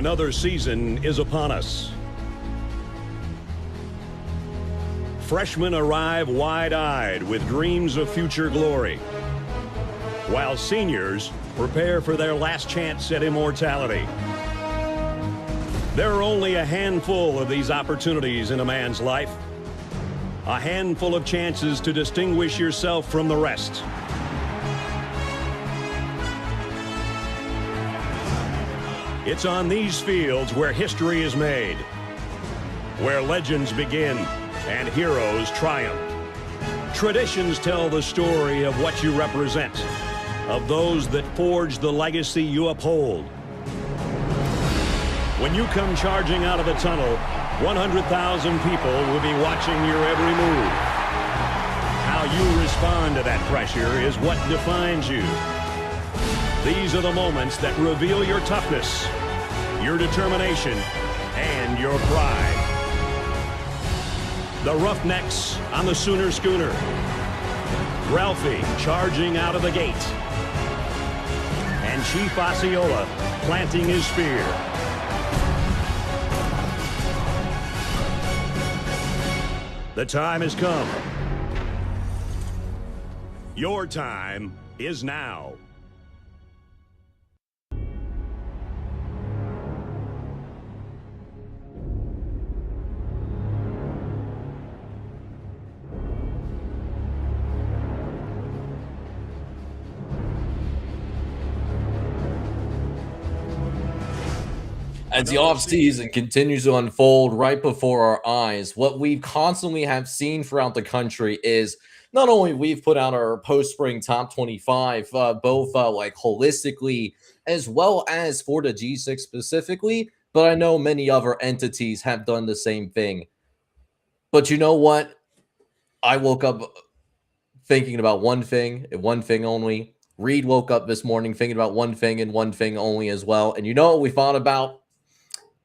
Another season is upon us. Freshmen arrive wide-eyed with dreams of future glory, while seniors prepare for their last chance at immortality. There are only a handful of these opportunities in a man's life, a handful of chances to distinguish yourself from the rest. It's on these fields where history is made, where legends begin and heroes triumph. Traditions tell the story of what you represent, of those that forge the legacy you uphold. When you come charging out of the tunnel, 100,000 people will be watching your every move. How you respond to that pressure is what defines you. These are the moments that reveal your toughness, your determination, and your pride. The Roughnecks on the Sooner Schooner. Ralphie charging out of the gate. And Chief Osceola planting his spear. The time has come. Your time is now. As the offseason continues to unfold right before our eyes, what we constantly have seen throughout the country is not only we've put out our post-spring top 25, both like holistically as well as for the G6 specifically, but I know many other entities have done the same thing. But you know what? I woke up thinking about one thing and one thing only. Reed woke up this morning thinking about one thing and one thing only as well. And you know what we thought about?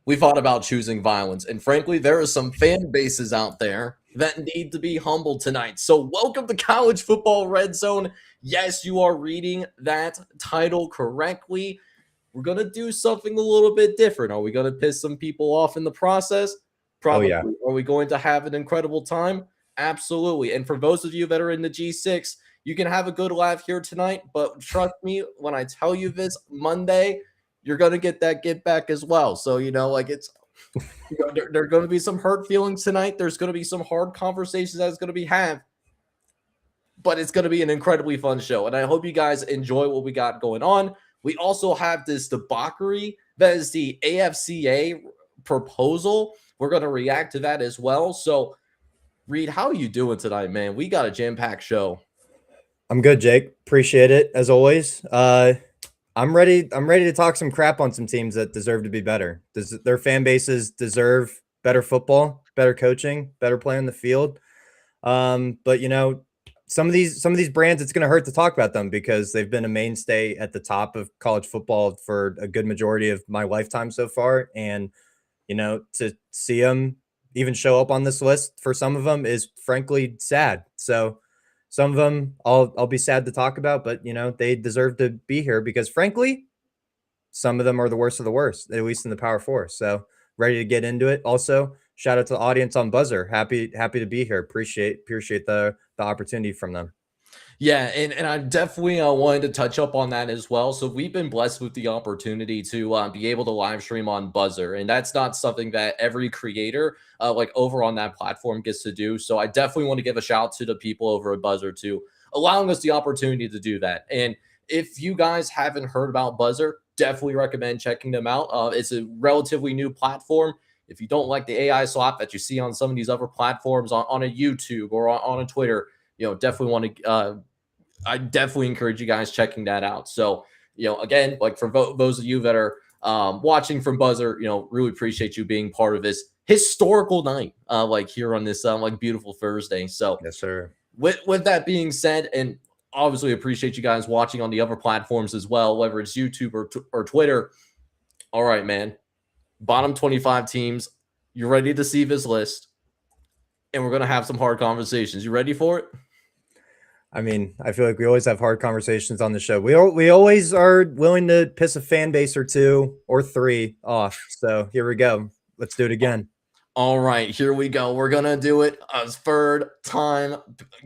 We thought about choosing violence. And frankly, there are some fan bases out there that need to be humbled tonight. So welcome to College Football Red Zone. Yes, you are reading that title correctly. We're going to do something a little bit different. Are we going to piss some people off in the process? Probably. Oh, yeah. Are we going to have an incredible time? Absolutely. And for those of you that are in the G6, you can have a good laugh here tonight. But trust me, when I tell you this Monday, you're going to get that get back as well. So, you know, like it's, you know, there are going to be some hurt feelings tonight. There's going to be some hard conversations that's going to be had, but it's going to be an incredibly fun show. And I hope you guys enjoy what we got going on. We also have this debauchery that is the AFCA proposal. We're going to react to that as well. So Reed, how are you doing tonight, man? We got a jam-packed show. I'm good, Jake. Appreciate it as always. I'm ready to talk some crap on some teams that deserve to be better. Their fan bases deserve better football, better coaching, better play on the field. But you know, some of these brands, it's going to hurt to talk about them because they've been a mainstay at the top of college football for a good majority of my lifetime so far. And you know, to see them even show up on this list for some of them is frankly sad. So some of them I'll be sad to talk about, but you know, they deserve to be here because frankly, some of them are the worst of the worst, at least in the Power Four. So ready to get into it. Also, shout out to the audience on Buzzer. Happy to be here. Appreciate the opportunity from them. Yeah, and I definitely wanted to touch up on that as well. So we've been blessed with the opportunity to be able to live stream on Buzzer, and that's not something that every creator like over on that platform gets to do. So I definitely want to give a shout to the people over at Buzzer too, allowing us the opportunity to do that. And if you guys haven't heard about Buzzer, definitely recommend checking them out. It's a relatively new platform. If you don't like the AI slop that you see on some of these other platforms on a YouTube or on a Twitter, you know, definitely want to, I definitely encourage you guys checking that out. So, you know, again, like for those of you that are watching from Buzzer, you know, really appreciate you being part of this historical night, like here on this like beautiful Thursday. So, yes, sir. With that being said, and obviously appreciate you guys watching on the other platforms as well, whether it's YouTube or Twitter. All right, man. Bottom 25 teams. You ready to see this list? And we're going to have some hard conversations. You ready for it? I mean, I feel like we always have hard conversations on the show. We always are willing to piss a fan base or two or three off. So here we go. Let's do it again. All right, here we go. We're going to do it a third time,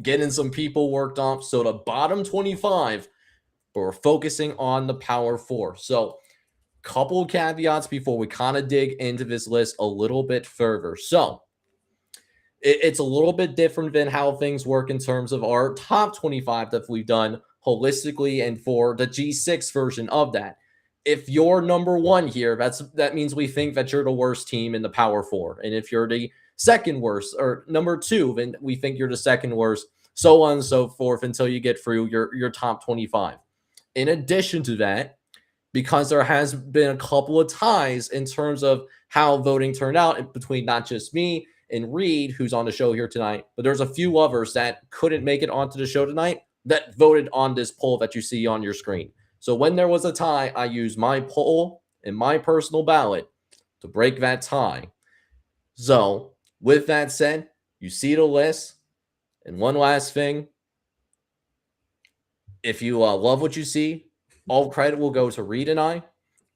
getting some people worked off. So the bottom 25, but we're focusing on the power four. So couple caveats before we kind of dig into this list a little bit further. So it's a little bit different than how things work in terms of our top 25 that we've done holistically and for the G6 version of that. If you're number one here, that means we think that you're the worst team in the power four. And if you're the second worst or number two, then we think you're the second worst, so on and so forth until you get through your top 25. In addition to that, because there has been a couple of ties in terms of how voting turned out between not just me and Reed, who's on the show here tonight, but there's a few others that couldn't make it onto the show tonight that voted on this poll that you see on your screen. So when there was a tie, I used my poll and my personal ballot to break that tie. So with that said, you see the list. And one last thing, if you love what you see, all credit will go to Reed and I.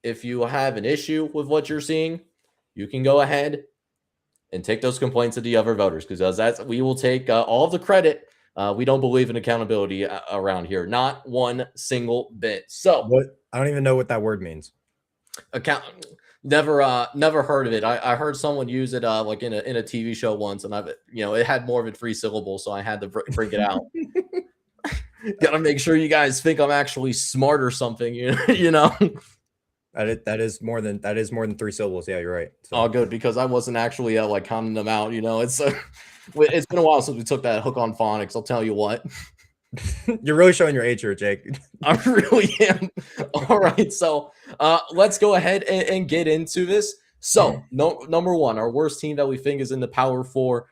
If you have an issue with what you're seeing, you can go ahead and take those complaints to the other voters, because we will take all of the credit. We don't believe in accountability around here, not one single bit. So I don't even know what that word means. Never heard of it. I heard someone use it like in a TV show once, and it had more than 3 syllables, so I had to bring it out. Gotta make sure you guys think I'm actually smart or something, you know. That is more than 3 syllables. Yeah, you're right. So. All good, because I wasn't actually like counting them out. It's it's been a while since we took that hook on phonics. I'll tell you what. You're really showing your age here, Jake. I really am. All right, so let's go ahead and get into this. So number one, our worst team that we think is in the Power Four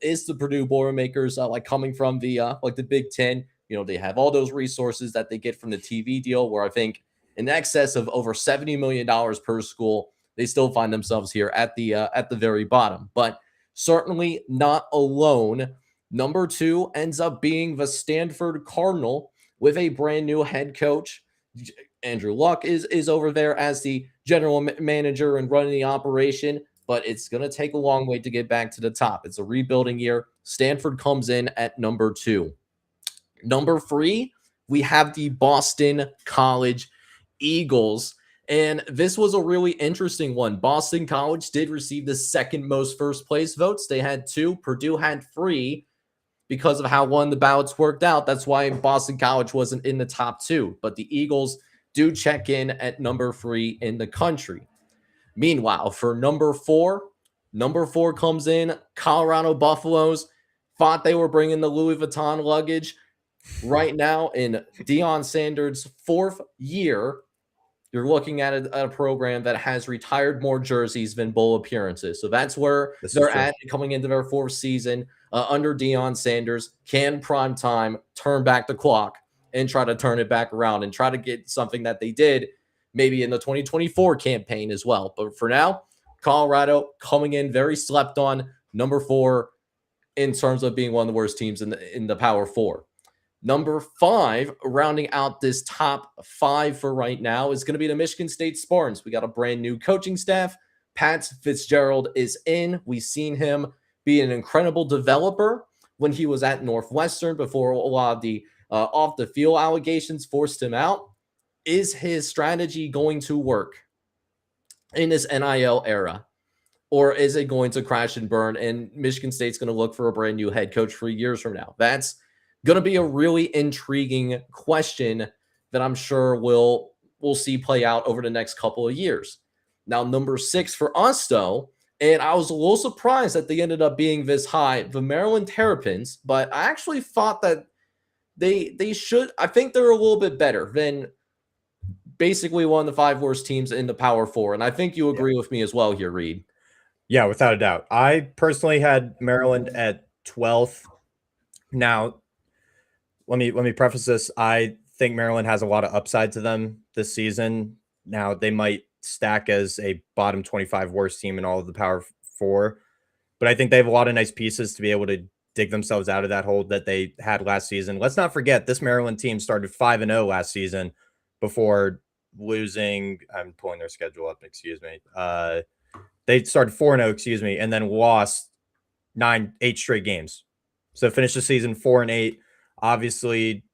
is the Purdue Boilermakers. Like coming from the like the Big Ten. They have all those resources that they get from the TV deal, where I think in excess of over $70 million per school, they still find themselves here at the very bottom. But certainly not alone. Number 2 ends up being the Stanford Cardinal with a brand new head coach. Andrew Luck is over there as the general manager and running the operation, but it's going to take a long way to get back to the top. It's a rebuilding year. Stanford comes in at number 2. Number 3, we have the Boston College Eagles. And this was a really interesting one. Boston College did receive the second most first place votes. They had 2. Purdue had 3 because of how one of the ballots worked out. That's why Boston College wasn't in the top 2. But the Eagles do check in at number 3 in the country. Meanwhile, for number 4 comes in Colorado Buffaloes. Thought they were bringing the Louis Vuitton luggage. Right now, in Deion Sanders' 4th year, you're looking at a program that has retired more jerseys than bowl appearances. So that's where they're at coming into their 4th season under Deion Sanders. Can primetime turn back the clock and try to turn it back around and try to get something that they did maybe in the 2024 campaign as well. But for now, Colorado coming in very slept on, number 4 in terms of being one of the worst teams in the Power 4. Number 5, rounding out this top 5 for right now, is going to be the Michigan State Spartans. We got a brand new coaching staff. Pat Fitzgerald is in. We've seen him be an incredible developer when he was at Northwestern before a lot of the off-the-field allegations forced him out. Is his strategy going to work in this NIL era? Or is it going to crash and burn, and Michigan State's going to look for a brand new head coach 3 years from now? That's going to be a really intriguing question that I'm sure we'll see play out over the next couple of years. Now, number 6 for us, though, and I was a little surprised that they ended up being this high, the Maryland Terrapins, but I actually thought that they should. I think they're a little bit better than basically one of the 5 worst teams in the Power 4, and I think you agree with me as well here, Reed. Yeah, without a doubt. I personally had Maryland at 12th. Now, let me preface this. I think Maryland has a lot of upside to them this season. Now, they might stack as a bottom 25 worst team in all of the Power 4, but I think they have a lot of nice pieces to be able to dig themselves out of that hole that they had last season. Let's not forget this Maryland team started 5-0 last season before losing. I'm pulling their schedule up. Excuse me. They started 4-0, excuse me, and then lost 8 straight games. So finished the season 4-8. Obviously,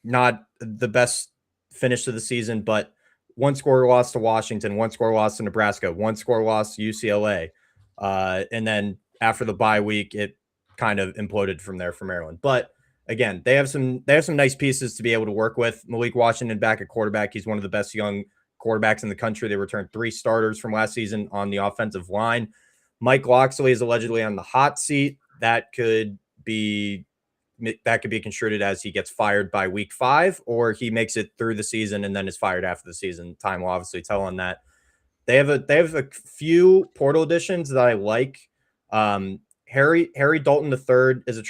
not the best finish to the season, but 1-score loss to Washington, 1-score loss to Nebraska, 1-score loss to UCLA. And then after the bye week, it kind of imploded from there for Maryland. But again, they have some nice pieces to be able to work with. Malik Washington back at quarterback. He's one of the best young quarterbacks in the country. They returned 3 starters from last season on the offensive line. Mike Loxley is allegedly on the hot seat. That could be construed as he gets fired by week 5, or he makes it through the season and then is fired after the season. Time will obviously tell on that. They have a few portal additions that I like. Harry Dalton III is a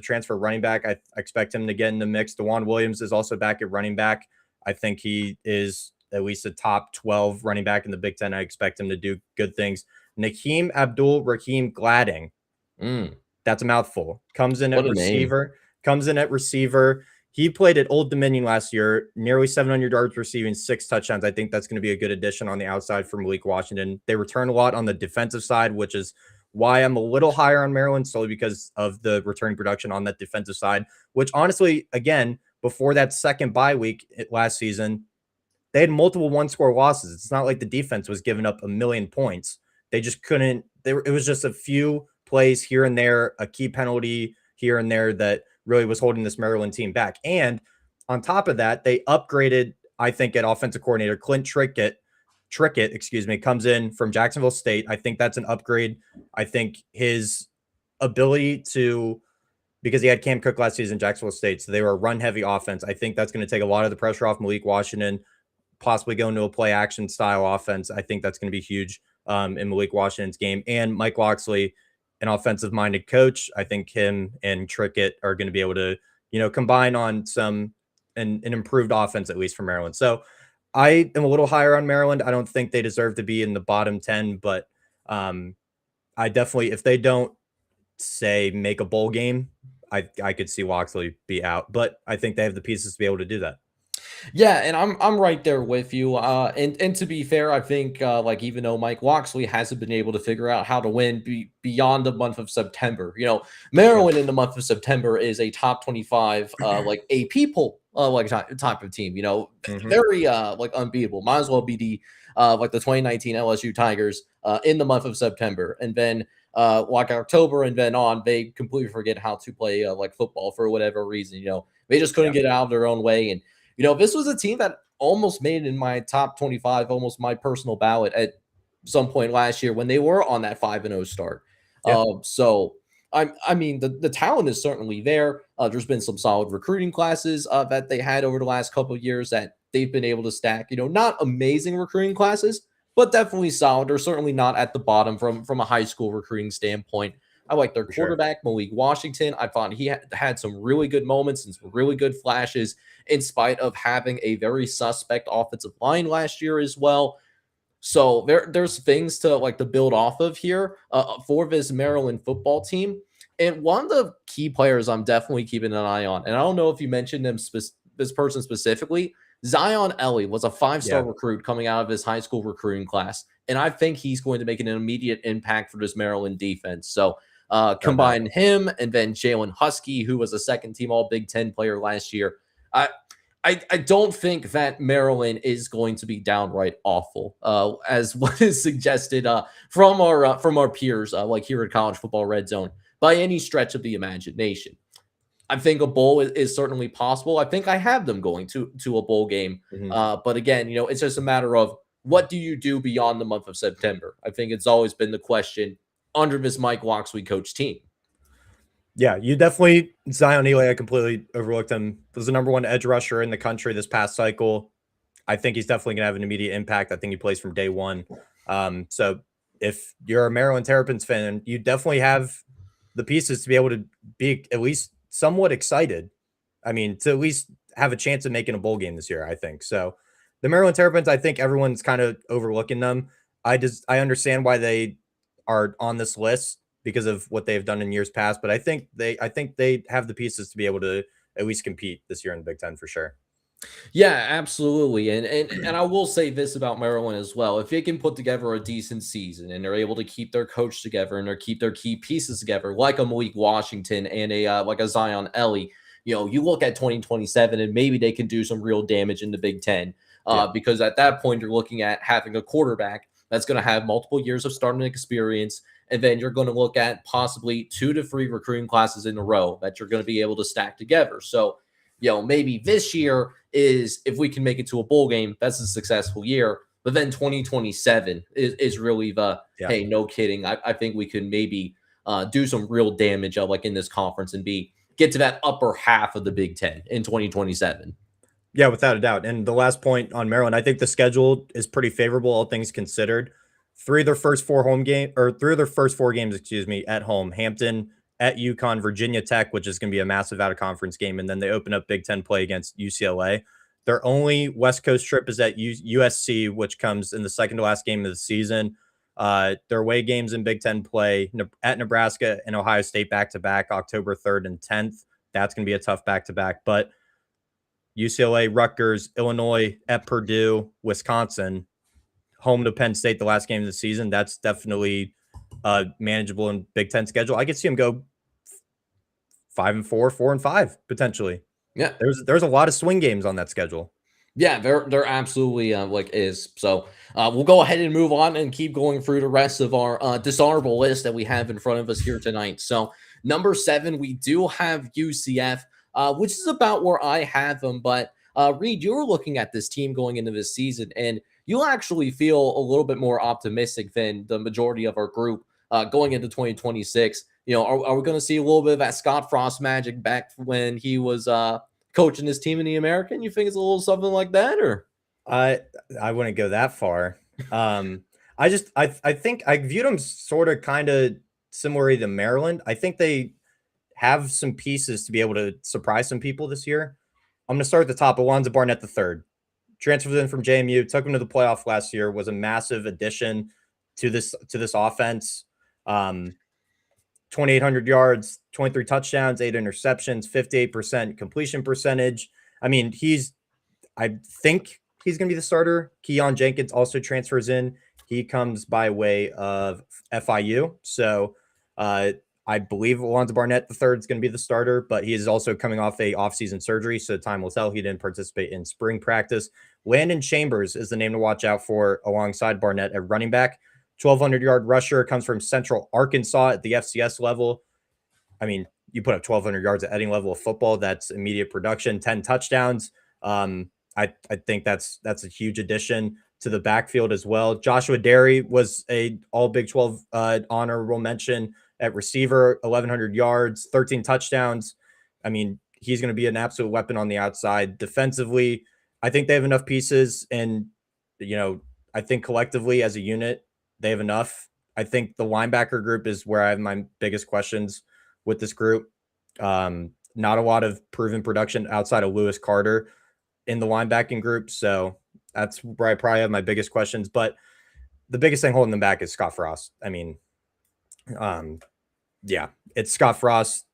transfer running back. I expect him to get in the mix. DeJuan Williams is also back at running back. I think he is at least a top 12 running back in the Big Ten. I expect him to do good things. Nakeem Abdul-Rahim Gladding. That's a mouthful. Comes in at receiver. He played at Old Dominion last year, nearly 700 yards receiving, 6 touchdowns. I think that's going to be a good addition on the outside for Malik Washington. They return a lot on the defensive side, which is why I'm a little higher on Maryland, solely because of the return production on that defensive side, which honestly, again, before that second bye week last season, they had multiple 1-score losses. It's not like the defense was giving up a million points. They just couldn't. It was just a few plays here and there, a key penalty here and there that really was holding this Maryland team back. And on top of that, they upgraded, I think, at offensive coordinator. Clint Trickett, comes in from Jacksonville State. I think that's an upgrade. I think his ability to, because he had Cam Cook last season in Jacksonville State, so they were a run-heavy offense. I think that's going to take a lot of the pressure off Malik Washington, possibly go into a play-action style offense. I think that's going to be huge in Malik Washington's game. And Mike Loxley, an offensive-minded coach, I think him and Trickett are going to be able to, combine on an improved offense, at least for Maryland. So I am a little higher on Maryland. I don't think they deserve to be in the bottom 10, but I definitely, if they don't say make a bowl game, I could see Loxley be out, but I think they have the pieces to be able to do that. Yeah, and I'm right there with you. And to be fair, I think even though Mike Loxley hasn't been able to figure out how to win beyond the month of September, Maryland in the month of September is a top 25 AP poll type of team. Very unbeatable. Might as well be the 2019 LSU Tigers in the month of September, and then October and then on, they completely forget how to play football for whatever reason. They just couldn't get out of their own way. And this was a team that almost made it in my top 25, almost my personal ballot at some point last year when they were on that 5-0 start. Yeah. So I mean, the talent is certainly there. There's been some solid recruiting classes that they had over the last couple of years that they've been able to stack. Not amazing recruiting classes, but definitely solid. They're certainly not at the bottom from a high school recruiting standpoint. I like their quarterback, Malik Washington. I thought he had some really good moments and some really good flashes in spite of having a very suspect offensive line last year as well. So there's things to build off of here for this Maryland football team. And one of the key players I'm definitely keeping an eye on, and I don't know if you mentioned him, this person specifically, Zion Ellie was a 5-star recruit coming out of his high school recruiting class. And I think he's going to make an immediate impact for this Maryland defense. So combine him and then Jalen Husky, who was a second-team All-Big Ten player last year. I don't think that Maryland is going to be downright awful, as what is suggested from our peers, here at College Football Red Zone, by any stretch of the imagination. I think a bowl is certainly possible. I think I have them going to a bowl game. But again, it's just a matter of what do you do beyond the month of September? I think it's always been the question under this Mike Loxley coach team. Yeah, you definitely, Zion Eley, I completely overlooked him. Was the number 1 edge rusher in the country this past cycle. I think he's definitely going to have an immediate impact. I think he plays from day one. So if you're a Maryland Terrapins fan, you definitely have the pieces to be able to be at least somewhat excited. I mean, to at least have a chance of making a bowl game this year, I think. So the Maryland Terrapins, I think everyone's kind of overlooking them. I understand why they are on this list. because of what they've done in years past, but I think they have the pieces to be able to at least compete this year in the Big Ten for sure. Yeah, absolutely. And I will say this about Maryland as well. If they can put together a decent season and they're able to keep their coach together and they keep their key pieces together, like a Malik Washington and a like a Zion Ellie, you look at 2027 and maybe they can do some real damage in the Big Ten. Because at that point you're looking at having a quarterback that's going to have multiple years of starting experience, and then you're going to look at possibly 2 to 3 recruiting classes in a row that you're going to be able to stack together. So maybe this year is, if we can make it to a bowl game, that's a successful year. But then 2027 is really the, hey, no kidding. I think we can maybe do some real damage like in this conference and get to that upper half of the Big Ten in 2027. Yeah, without a doubt. And the last point on Maryland, I think the schedule is pretty favorable, all things considered. Three of their first four games, at home: Hampton, at UConn, Virginia Tech, which is going to be a massive out of conference game, and then they open up Big Ten play against UCLA. Their only West Coast trip is at USC, which comes in the second to last game of the season. Their away games in Big Ten play at Nebraska and Ohio State back-to-back, October 3rd and 10th. That's going to be a tough back-to-back. But UCLA, Rutgers, Illinois, at Purdue, Wisconsin, home to Penn State the last game of the season. That's definitely manageable in Big Ten schedule. I could see them go 5-4, 4-5 potentially. Yeah, there's a lot of swing games on that schedule. Yeah, they're absolutely is. So we'll go ahead and move on and keep going through the rest of our dishonorable list that we have in front of us here tonight. So number 7, we do have UCF, which is about where I have them. But Reed, you were looking at this team going into this season, and you actually feel a little bit more optimistic than the majority of our group going into 2026. Are we going to see a little bit of that Scott Frost magic back when he was coaching his team in the American? You think it's a little something like that, or? I wouldn't go that far. I think I viewed them sort of kind of similar to Maryland. I think they have some pieces to be able to surprise some people this year. I'm going to start at the top. Alonzo Barnett III, transferred in from JMU, took him to the playoff last year, was a massive addition to this offense. 2,800 yards, 23 touchdowns, 8 interceptions, 58% completion percentage. I mean, I think he's going to be the starter. Keon Jenkins also transfers in. He comes by way of FIU. So I believe Alonzo Barnett III is going to be the starter, but he is also coming off a offseason surgery, so time will tell. He didn't participate in spring practice. Landon Chambers is the name to watch out for alongside Barnett at running back. 1,200-yard rusher, comes from Central Arkansas at the FCS level. I mean, you put up 1,200 yards at any level of football, that's immediate production. 10 touchdowns. I think that's a huge addition to the backfield as well. Joshua Derry was a all Big 12 honorable mention at receiver, 1,100 yards, 13 touchdowns. I mean, he's going to be an absolute weapon on the outside. Defensively, I think they have enough pieces, and I think collectively as a unit, they have enough. I think the linebacker group is where I have my biggest questions with this group. Not a lot of proven production outside of Lewis Carter in the linebacking group. So that's where I probably have my biggest questions. But the biggest thing holding them back is Scott Frost. I mean, it's Scott Frost,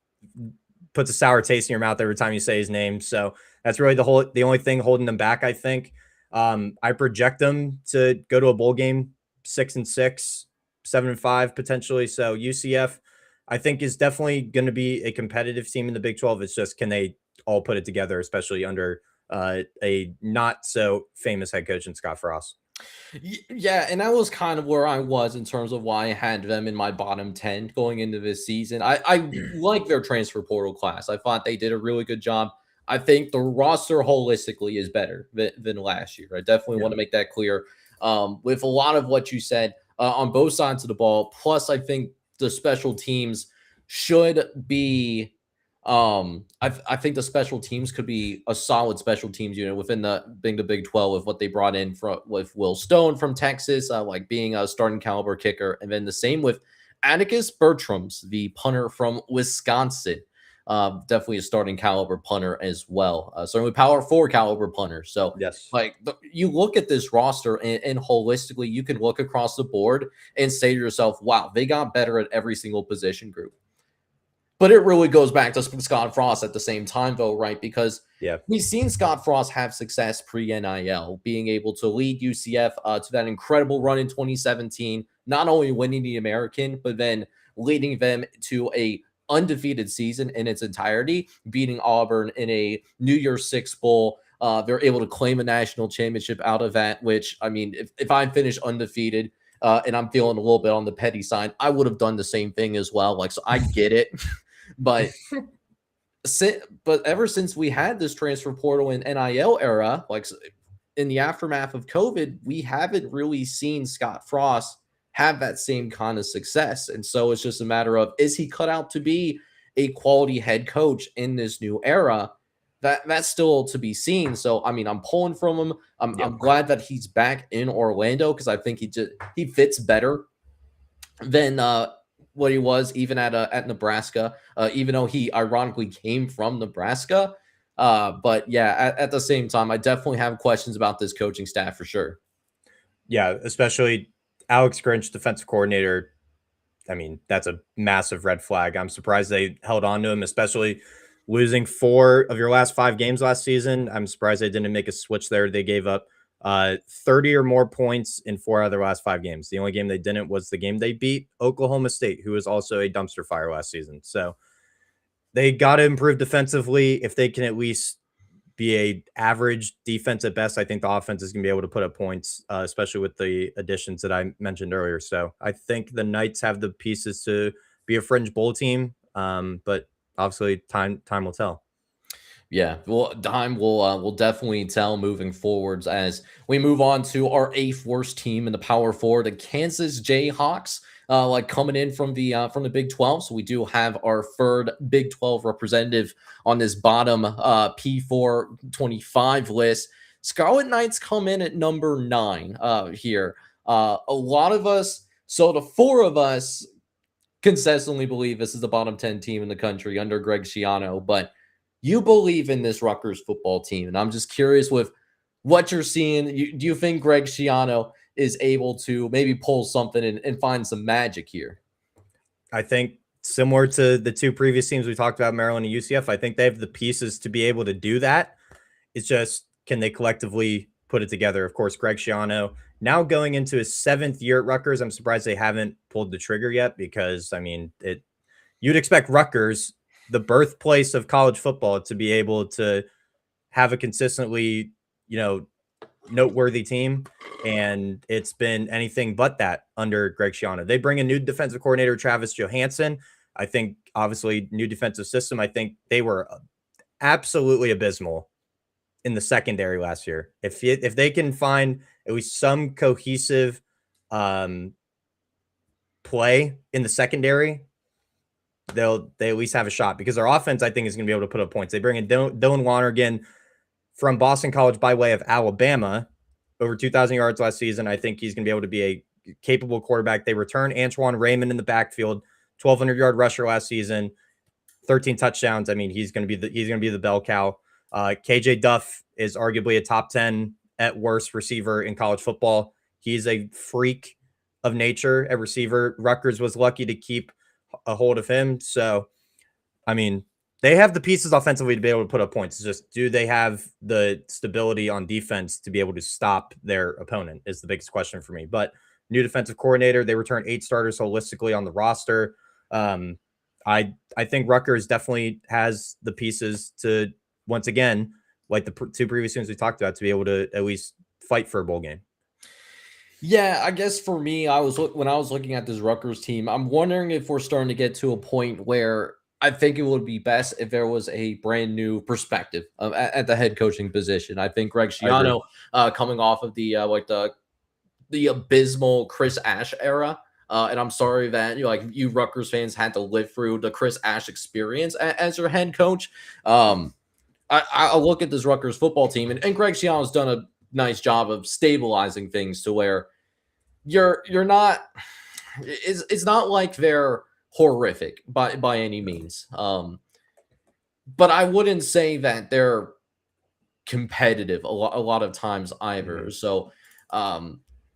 puts a sour taste in your mouth every time you say his name. So that's really the only thing holding them back, I think. I project them to go to a bowl game 6-6, 7-5 potentially. So UCF, I think, is definitely going to be a competitive team in the Big 12. It's just, can they all put it together, especially under a not so famous head coach in Scott Frost? Yeah, and that was kind of where I was in terms of why I had them in my bottom 10 going into this season. I like their transfer portal class. I thought they did a really good job. I think the roster holistically is better than last year. I definitely want to make that clear. With a lot of what you said on both sides of the ball. Plus, I think the special teams should be I think the special teams could be a solid special teams unit within being the Big 12 with what they brought in with Will Stone from Texas, like being a starting caliber kicker. And then the same with Atticus Bertrams, the punter from Wisconsin. definitely a starting caliber punter as well. Certainly power 4 caliber punter. So Yes. you look at this roster and holistically, you can look across the board and say to yourself, wow, they got better at every single position group. But it really goes back to Scott Frost at the same time, though, right? Because we've seen Scott Frost have success pre-NIL, being able to lead UCF to that incredible run in 2017, not only winning the American, but then leading them to a undefeated season in its entirety, beating Auburn in a New Year's Six Bowl. They're able to claim a national championship out of that, which, I mean, if I finish undefeated and I'm feeling a little bit on the petty side, I would have done the same thing as well. So I get it. But ever since we had this transfer portal and NIL era, in the aftermath of COVID, we haven't really seen Scott Frost have that same kind of success. And so it's just a matter of, is he cut out to be a quality head coach in this new era? That's still to be seen. So, I mean, I'm pulling from him. I'm glad that he's back in Orlando because I think he fits better than what he was even at Nebraska, even though he ironically came from Nebraska. But yeah, at the same time, I definitely have questions about this coaching staff for sure. Yeah, especially Alex Grinch, defensive coordinator. I mean, that's a massive red flag. I'm surprised they held on to him, especially losing 4 of your last 5 games last season. I'm surprised they didn't make a switch there. They gave up 30 or more points in 4 out of their last 5 games. The only game they didn't was the game they beat Oklahoma State, who was also a dumpster fire last season. So they got to improve defensively. If they can at least be a average defense at best, I think the offense is going to be able to put up points, especially with the additions that I mentioned earlier. So I think the Knights have the pieces to be a fringe bowl team, but obviously time will tell. Yeah, well, time will definitely tell moving forwards as we move on to our 8th worst team in the Power 4, the Kansas Jayhawks. Coming in from the Big 12. So we do have our 3rd Big 12 representative on this bottom P425 list. Scarlet Knights come in at number 9 here. A lot of us, so the 4 of us consistently believe this is the bottom 10 team in the country under Greg Schiano, but you believe in this Rutgers football team. And I'm just curious with what you're seeing. Do you think Greg Schiano is able to maybe pull something and find some magic here? I think similar to the 2 previous teams we talked about, Maryland and UCF, I think they have the pieces to be able to do that. It's just, can they collectively put it together? Of course, Greg Schiano now going into his 7th year at Rutgers. I'm surprised they haven't pulled the trigger yet because, I mean, you'd expect Rutgers, the birthplace of college football, to be able to have a consistently, noteworthy team, and it's been anything but that under Greg Schiano. They bring a new defensive coordinator, Travis Johansson. I think obviously new defensive system. I think they were absolutely abysmal in the secondary last year. If they can find at least some cohesive play in the secondary, they at least have a shot, because their offense, I think, is going to be able to put up points. They bring in Dylan Lonergan from Boston College by way of Alabama, over 2,000 yards last season. I think he's going to be able to be a capable quarterback. They return Antoine Raymond in the backfield, 1,200-yard rusher last season, 13 touchdowns. I mean, he's going to be the bell cow. KJ Duff is arguably a top 10 at worst receiver in college football. He's a freak of nature at receiver. Rutgers was lucky to keep a hold of him. So, I mean, they have the pieces offensively to be able to put up points. It's just, do they have the stability on defense to be able to stop their opponent is the biggest question for me. But new defensive coordinator, they return 8 starters holistically on the roster. I think Rutgers definitely has the pieces to, once again, like the 2 previous teams we talked about, to be able to at least fight for a bowl game. Yeah, I guess for me, when I was looking at this Rutgers team, I'm wondering if we're starting to get to a point where I think it would be best if there was a brand new perspective at the head coaching position. I think Greg Schiano, coming off of the abysmal Chris Ash era, and I'm sorry that you Rutgers fans had to live through the Chris Ash experience as your head coach. I look at this Rutgers football team, and Greg Schiano's done a nice job of stabilizing things to where you're not. It's not like they're horrific by any means. but I wouldn't say that they're competitive a lot of times either. Mhm. So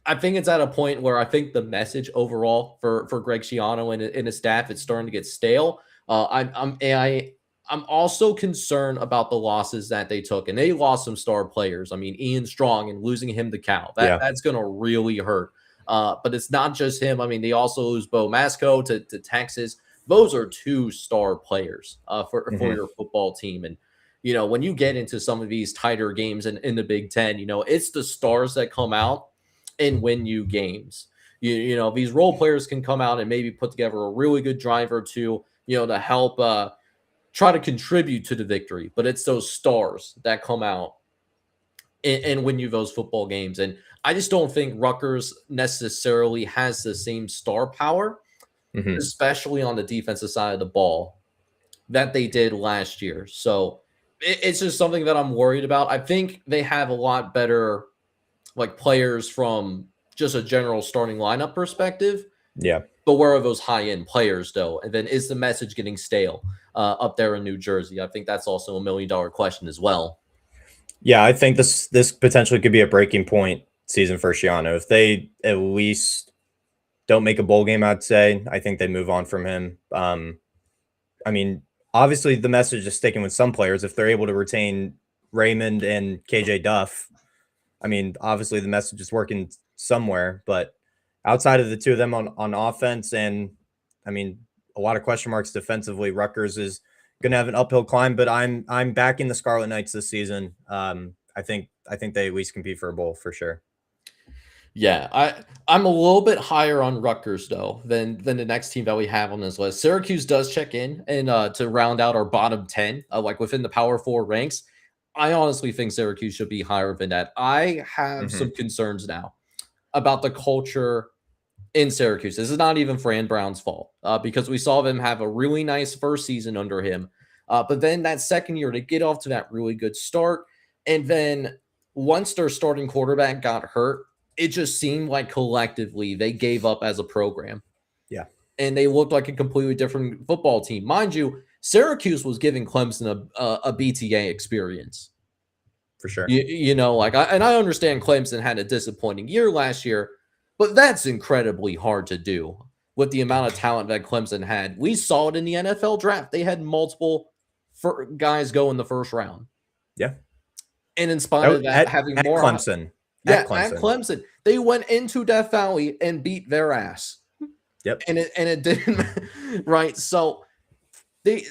I think it's at a point where I think the message overall for Greg Schiano and his staff is starting to get stale. I'm also concerned about the losses that they took, and they lost some star players. I mean, Ian Strong and losing him to Cal, Yeah. that's going to really hurt. But it's not just him. I mean, they also lose Bo Masco to Texas. Those are two star players for Mhm. your football team, and when you get into some of these tighter games in the Big Ten, it's the stars that come out and win you games. These role players can come out and maybe put together a really good drive or two, to help try to contribute to the victory. But it's those stars that come out and win you those football games. And I just don't think Rutgers necessarily has the same star power, Mhm. especially on the defensive side of the ball, that they did last year. So it's just something that I'm worried about. I think they have a lot better players from just a general starting lineup perspective. Yeah. But where are those high end players though? And then is the message getting stale up there in New Jersey? I think that's also $1 million question as well. Yeah, I think this potentially could be a breaking point season for Schiano. If they at least don't make a bowl game, I'd say I think they move on from him. I mean, obviously the message is sticking with some players. If they're able to retain Raymond and KJ Duff, I mean, obviously the message is working somewhere. But outside of the two of them on offense, and I mean, a lot of question marks defensively, Rutgers is going to have an uphill climb. But I'm backing the Scarlet Knights this season. I think they at least compete for a bowl for sure. Yeah, I'm a little bit higher on Rutgers though than the next team that we have on this list. Syracuse does check in and to round out our bottom 10, within the Power Four ranks. I honestly think Syracuse should be higher than that. I have Hmm. some concerns now about the culture in Syracuse. This is not even Fran Brown's fault because we saw them have a really nice first season under him. But then that second year, to get off to that really good start. And then once their starting quarterback got hurt, it just seemed like collectively they gave up as a program. Yeah, And they looked like a completely different football team. Mind you, Syracuse was giving Clemson a BTA experience. for sure. I understand Clemson had a disappointing year last year, but that's incredibly hard to do with the amount of talent that Clemson had. We saw it in the NFL draft. They had multiple guys go in the first round. Yeah. And in spite of that, having At more. Clemson. Yeah, At at Clemson. Clemson. They went into Death Valley and beat their ass. Yep. And it didn't. Right. So they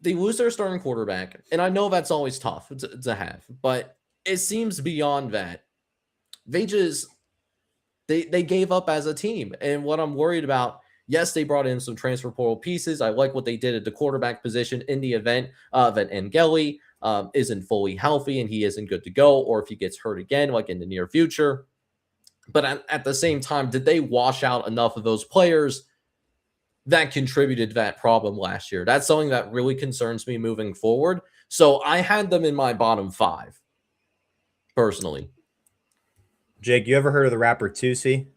lose their starting quarterback. And I know that's always tough to have, but it seems beyond that. They just they gave up as a team. And what I'm worried about, yes, they brought in some transfer portal pieces. I like what they did at the quarterback position in the event that Angeli isn't fully healthy and he isn't good to go, or if he gets hurt again, like in the near future. But at the same time, did they wash out enough of those players that contributed to that problem last year? That's something that really concerns me moving forward. So I had them in my bottom 5, personally. Jake, you ever heard of the rapper Tusi?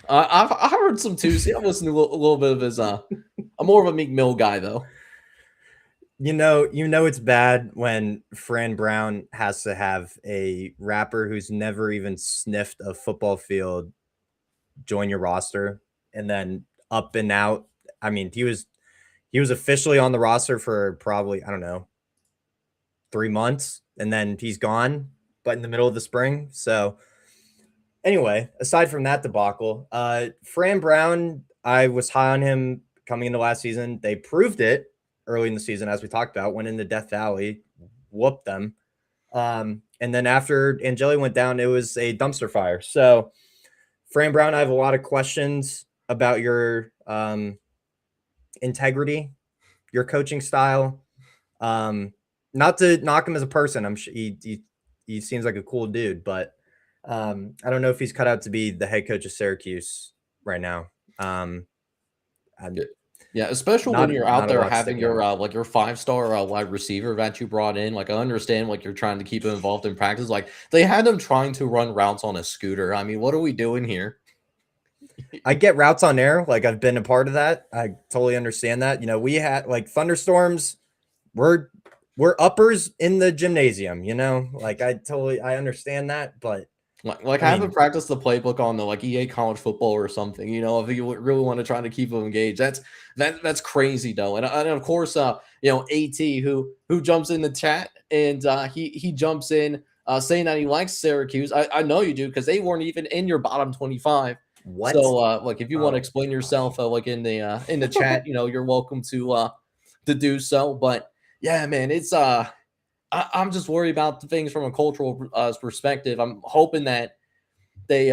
I've heard some Tusi. I've listened to a little bit of his. I'm more of a Meek Mill guy, though. You know it's bad when Fran Brown has to have a rapper who's never even sniffed a football field join your roster and then up and out. I mean, he was officially on the roster for probably, I don't know, 3 months, and then he's gone, but in the middle of the spring. So anyway, aside from that debacle, Fran Brown, I was high on him coming into last season. They proved it early in the season, as we talked about, went into Death Valley, whooped them. And then after Angeli went down, it was a dumpster fire. So Fran Brown, I have a lot of questions about your integrity, your coaching style. Not to knock him as a person. I'm sure he seems like a cool dude, but I don't know if he's cut out to be the head coach of Syracuse right now. Yeah, especially when you're out not a there lot having sticking your out. your 5-star wide receiver that you brought in. Like, I understand you're trying to keep him involved in practice. Like, they had him trying to run routes on a scooter. I mean, what are we doing here? I get routes on air. Like, I've been a part of that. I totally understand that. We had like thunderstorms. we're uppers in the gymnasium, you know? Like I understand that, but like I haven't practiced the playbook on the like EA college football or something, you know, if you really want to try to keep them engaged. That's crazy though. And of course, you know, AT who jumps in the chat and he jumps in saying that he likes Syracuse. I know you do because they weren't even in your bottom 25. What? So like if you want to explain yourself like in the chat, you know, you're welcome to do so. But yeah, man, it's I'm just worried about the things from a cultural perspective. I'm hoping that they,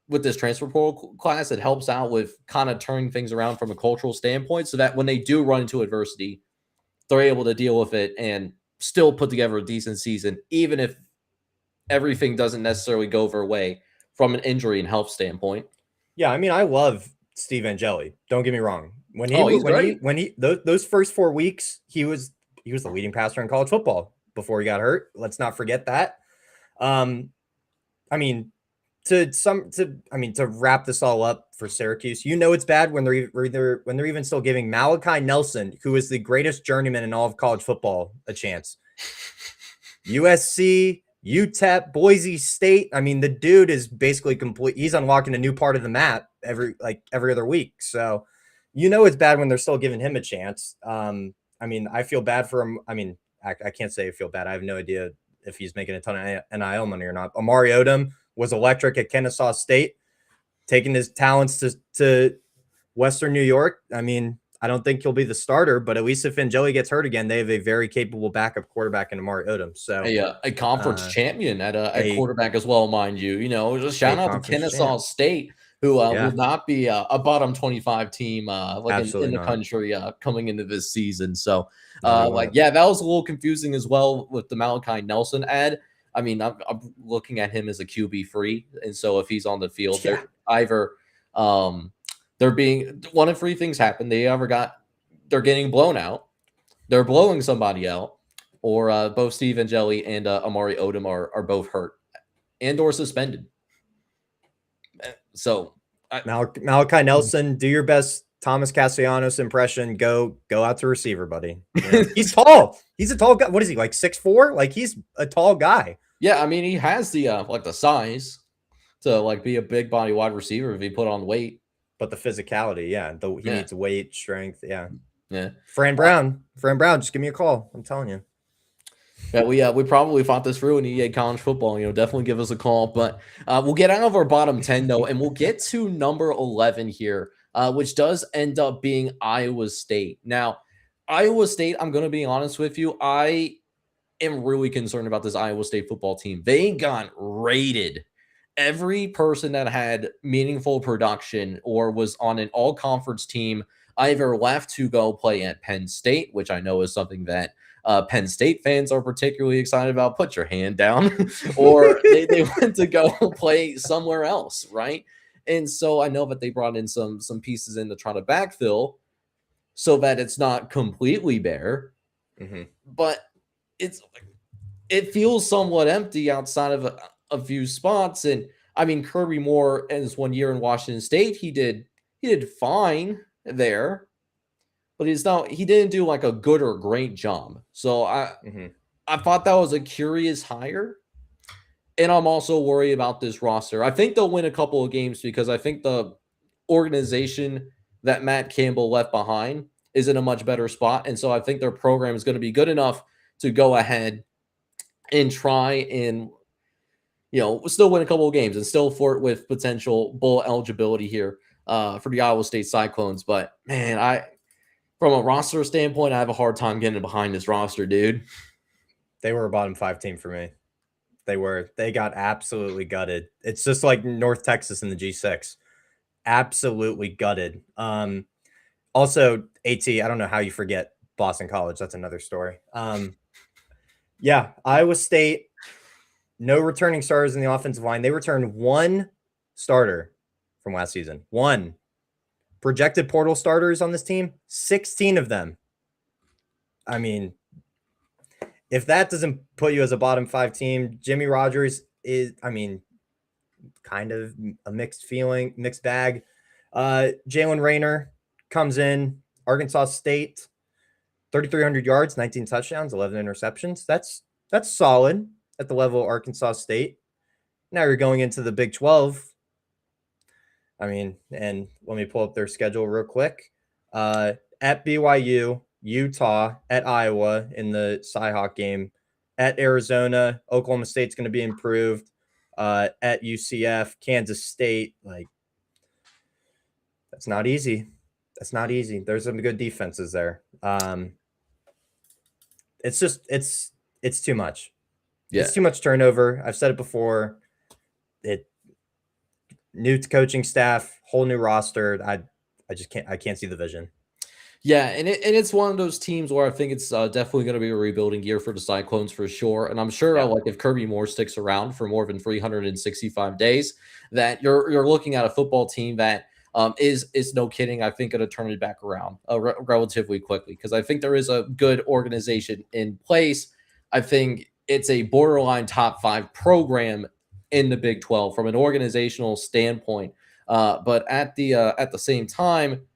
with this transfer portal class, it helps out with kind of turning things around from a cultural standpoint so that when they do run into adversity, they're able to deal with it and still put together a decent season, even if everything doesn't necessarily go their way from an injury and health standpoint. Yeah, I mean, I love Steve Angeli. Don't get me wrong. When those first 4 weeks, he was the leading passer in college football before he got hurt. Let's not forget that. I mean, to wrap this all up for Syracuse, you know it's bad when they're even still giving Malachi Nelson, who is the greatest journeyman in all of college football, a chance. USC, UTEP, Boise State. I mean, the dude is basically complete. He's unlocking a new part of the map every other week. So, you know it's bad when they're still giving him a chance. I mean, I feel bad for him. I mean, I can't say I feel bad. I have no idea if he's making a ton of NIL money or not. Amari Odom was electric at Kennesaw State, taking his talents to Western New York. I mean, I don't think he'll be the starter, but at least if Angeli gets hurt again, they have a very capable backup quarterback in Amari Odom. So a conference champion at quarterback as well, mind you. You know, just shout out to Kennesaw State, who will not be a bottom 25 team in the country coming into this season. So that was a little confusing as well with the Malachi Nelson ad. I mean, I'm looking at him as a QB free, and so if he's on the field, they're either they're being one of three things happen. They're getting blown out, they're blowing somebody out, or both Steve Angeli and Amari Odom are both hurt and or suspended. So Malachi Nelson, do your best Thomas Castellanos impression. Go out to receiver, buddy. Yeah. He's tall. He's a tall guy. What is he, like 6'4"? Like he's a tall guy. Yeah, I mean he has the the size to like be a big body wide receiver if he put on weight. But the physicality, he needs weight, strength, yeah. Fran Brown, just give me a call. I'm telling you. Yeah, we probably thought this through in EA college football. You know, definitely give us a call. But we'll get out of our bottom 10 though, and we'll get to number 11 here, which does end up being Iowa State. Now, Iowa State, I'm going to be honest with you, I am really concerned about this Iowa State football team. They got raided. Every person that had meaningful production or was on an all-conference team either left to go play at Penn State, which I know is something that Penn State fans are particularly excited about. Put your hand down. Or they went to go play somewhere else, right? And so I know that they brought in some pieces in to try to backfill so that it's not completely bare. Mm-hmm. But it feels somewhat empty outside of a few spots. And I mean, Kirby Moore in his 1 year in Washington State, he did fine there, but he didn't do like a good or great job. So I thought that was a curious hire. And I'm also worried about this roster. I think they'll win a couple of games because I think the organization that Matt Campbell left behind is in a much better spot. And so I think their program is going to be good enough to go ahead and try and, still win a couple of games and still flirt with potential bowl eligibility here for the Iowa State Cyclones. But man, from a roster standpoint, I have a hard time getting behind this roster, dude. They were a bottom 5 team for me. They got absolutely gutted. It's just like North Texas in the G6. Absolutely gutted. Also, AT, I don't know how you forget Boston College. That's another story. Iowa State, no returning starters in the offensive line. They returned one starter from last season. One. Projected portal starters on this team, 16 of them. I mean, if that doesn't put you as a bottom 5 team, Jimmy Rogers is, kind of a mixed bag. Jalen Rayner comes in, Arkansas State, 3,300 yards, 19 touchdowns, 11 interceptions. That's solid at the level of Arkansas State. Now you're going into the Big 12. I mean, and let me pull up their schedule real quick. At BYU, Utah, at Iowa in the Cyhawk game, at Arizona, Oklahoma State's going to be improved. At UCF, Kansas State, like that's not easy. That's not easy. There's some good defenses there. It's just it's too much. Yeah. It's too much turnover. I've said it before. New coaching staff, whole new roster. I just can't see the vision. Yeah, and it's one of those teams where I think it's definitely going to be a rebuilding year for the Cyclones for sure. And I'm sure, like if Kirby Moore sticks around for more than 365 days, that you're looking at a football team that is no kidding. I think going to turn it back around relatively quickly because I think there is a good organization in place. I think it's a borderline top 5 program in the Big 12 from an organizational standpoint. But at the same time,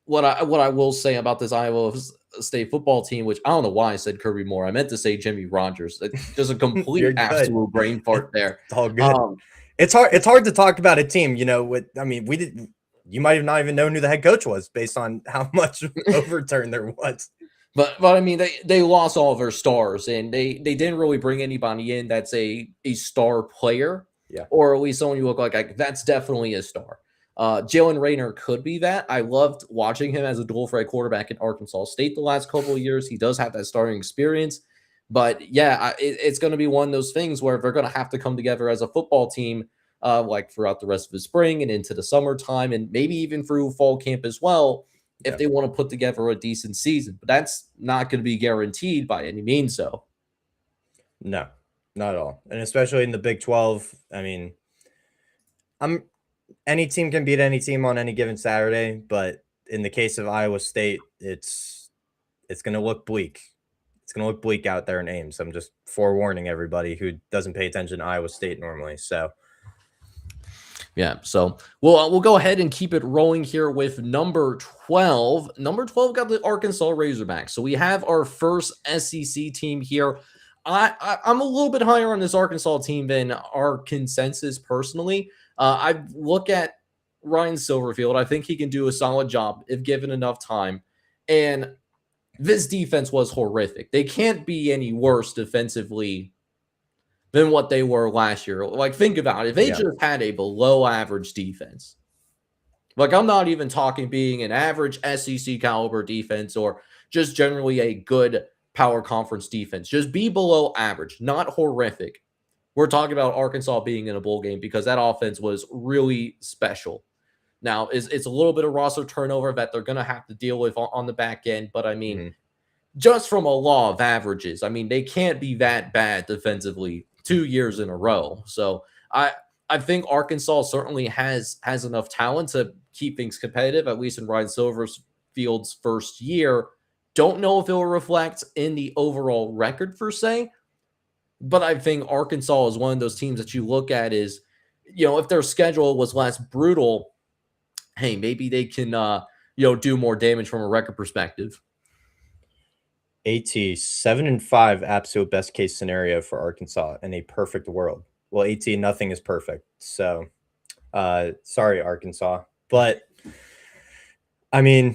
what I will say about this Iowa State football team, which I don't know why I said Kirby Moore. I meant to say Jimmy Rogers. There's a complete absolute brain fart there. It's all good. It's hard to talk about a team, you might have not even known who the head coach was based on how much overturn there was. But I mean, they lost all of their stars, and they didn't really bring anybody in that's a star player, or at least someone you look like that's definitely a star. Jalen Rayner could be that. I loved watching him as a dual threat quarterback in Arkansas State the last couple of years. He does have that starting experience, but it's going to be one of those things where they're going to have to come together as a football team, like throughout the rest of the spring and into the summertime, and maybe even through fall camp as well. If they want to put together a decent season, but that's not going to be guaranteed by any means. So, no, not at all. And especially in the Big 12, I mean, any team can beat any team on any given Saturday, but in the case of Iowa State, it's going to look bleak. It's going to look bleak out there in Ames. I'm just forewarning everybody who doesn't pay attention to Iowa State normally. So. Yeah, so we'll go ahead and keep it rolling here with number 12. Number 12 got the Arkansas Razorbacks. So we have our first SEC team here. I'm a little bit higher on this Arkansas team than our consensus personally. I look at Ryan Silverfield. I think he can do a solid job if given enough time. And this defense was horrific. They can't be any worse defensively than what they were last year. Like, think about it. If they just had a below average defense, like I'm not even talking being an average SEC caliber defense or just generally a good power conference defense, just be below average, not horrific. We're talking about Arkansas being in a bowl game because that offense was really special. Now, it's a little bit of roster turnover that they're going to have to deal with on the back end. But I mean, just from a law of averages, I mean, they can't be that bad defensively 2 years in a row. So I think Arkansas certainly has enough talent to keep things competitive, at least in Ryan Silverfield's first year. Don't know if it will reflect in the overall record per se, but I think Arkansas is one of those teams that you look at is, if their schedule was less brutal, hey, maybe they can, do more damage from a record perspective. AT 7-5 absolute best case scenario for Arkansas in a perfect world. Well, AT, nothing is perfect. So sorry, Arkansas. But I mean,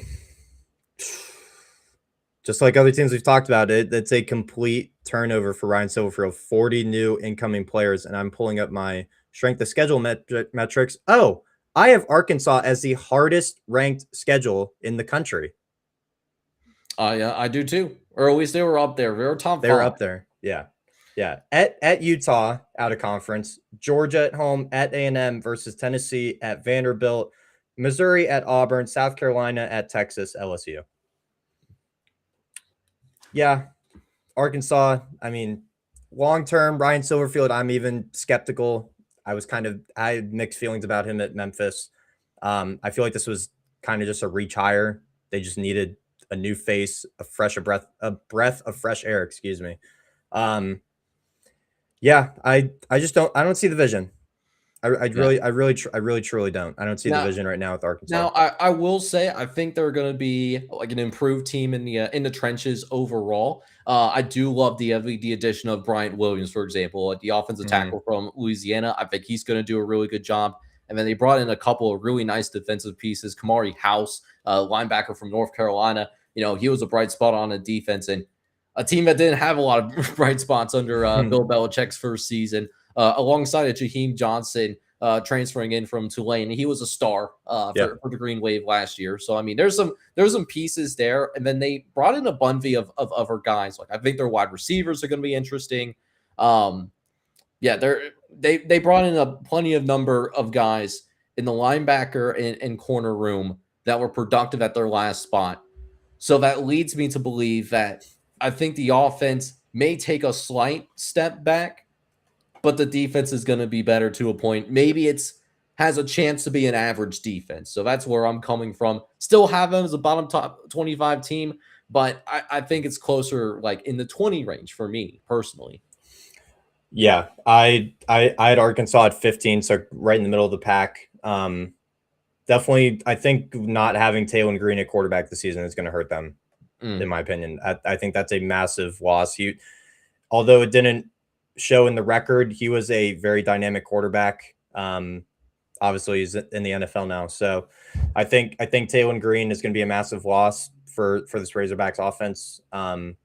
just like other teams we've talked about, it's a complete turnover for Ryan Silverfield. 40 new incoming players, and I'm pulling up my strength of schedule metrics. Oh, I have Arkansas as the hardest ranked schedule in the country. I do too. Or at least they were up there. They were top 5. They were up there. Yeah. At Utah, out of conference. Georgia at home. At A&M versus Tennessee. At Vanderbilt. Missouri at Auburn. South Carolina at Texas. LSU. Yeah. Arkansas, I mean, long-term, Ryan Silverfield, I'm even skeptical. I had mixed feelings about him at Memphis. I feel like this was kind of just a reach hire. They just needed a new face, a breath of fresh air, excuse me. I don't see the vision. I really truly don't. I don't see the vision right now with Arkansas. Now, I will say I think they're going to be like an improved team in the trenches overall. I do love the addition of Bryant Williams, for example, the offensive tackle from Louisiana. I think he's going to do a really good job. And then they brought in a couple of really nice defensive pieces. Kamari House, linebacker from North Carolina. He was a bright spot on the defense, and a team that didn't have a lot of bright spots under Bill Belichick's first season, alongside of Jaheim Johnson transferring in from Tulane. He was a star for the Green Wave last year. So, I mean, there's some pieces there. And then they brought in a bunch of other guys. Like, I think their wide receivers are going to be interesting. They brought in a plenty of number of guys in the linebacker and corner room that were productive at their last spot. So that leads me to believe that I think the offense may take a slight step back, but the defense is going to be better to a point. Maybe has a chance to be an average defense. So that's where I'm coming from. Still have them as a bottom top 25 team, but I think it's closer like in the 20 range for me personally. Yeah, I had Arkansas at 15, so right in the middle of the pack. Definitely, I think not having Taylor Green at quarterback this season is going to hurt them, in my opinion. I think that's a massive loss. Although it didn't show in the record, he was a very dynamic quarterback. Obviously, he's in the NFL now, so I think Taylor Green is going to be a massive loss for this Razorbacks offense. And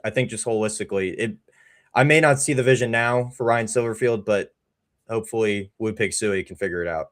I think just holistically, I may not see the vision now for Ryan Silverfield, but hopefully Wood Pig Suey can figure it out.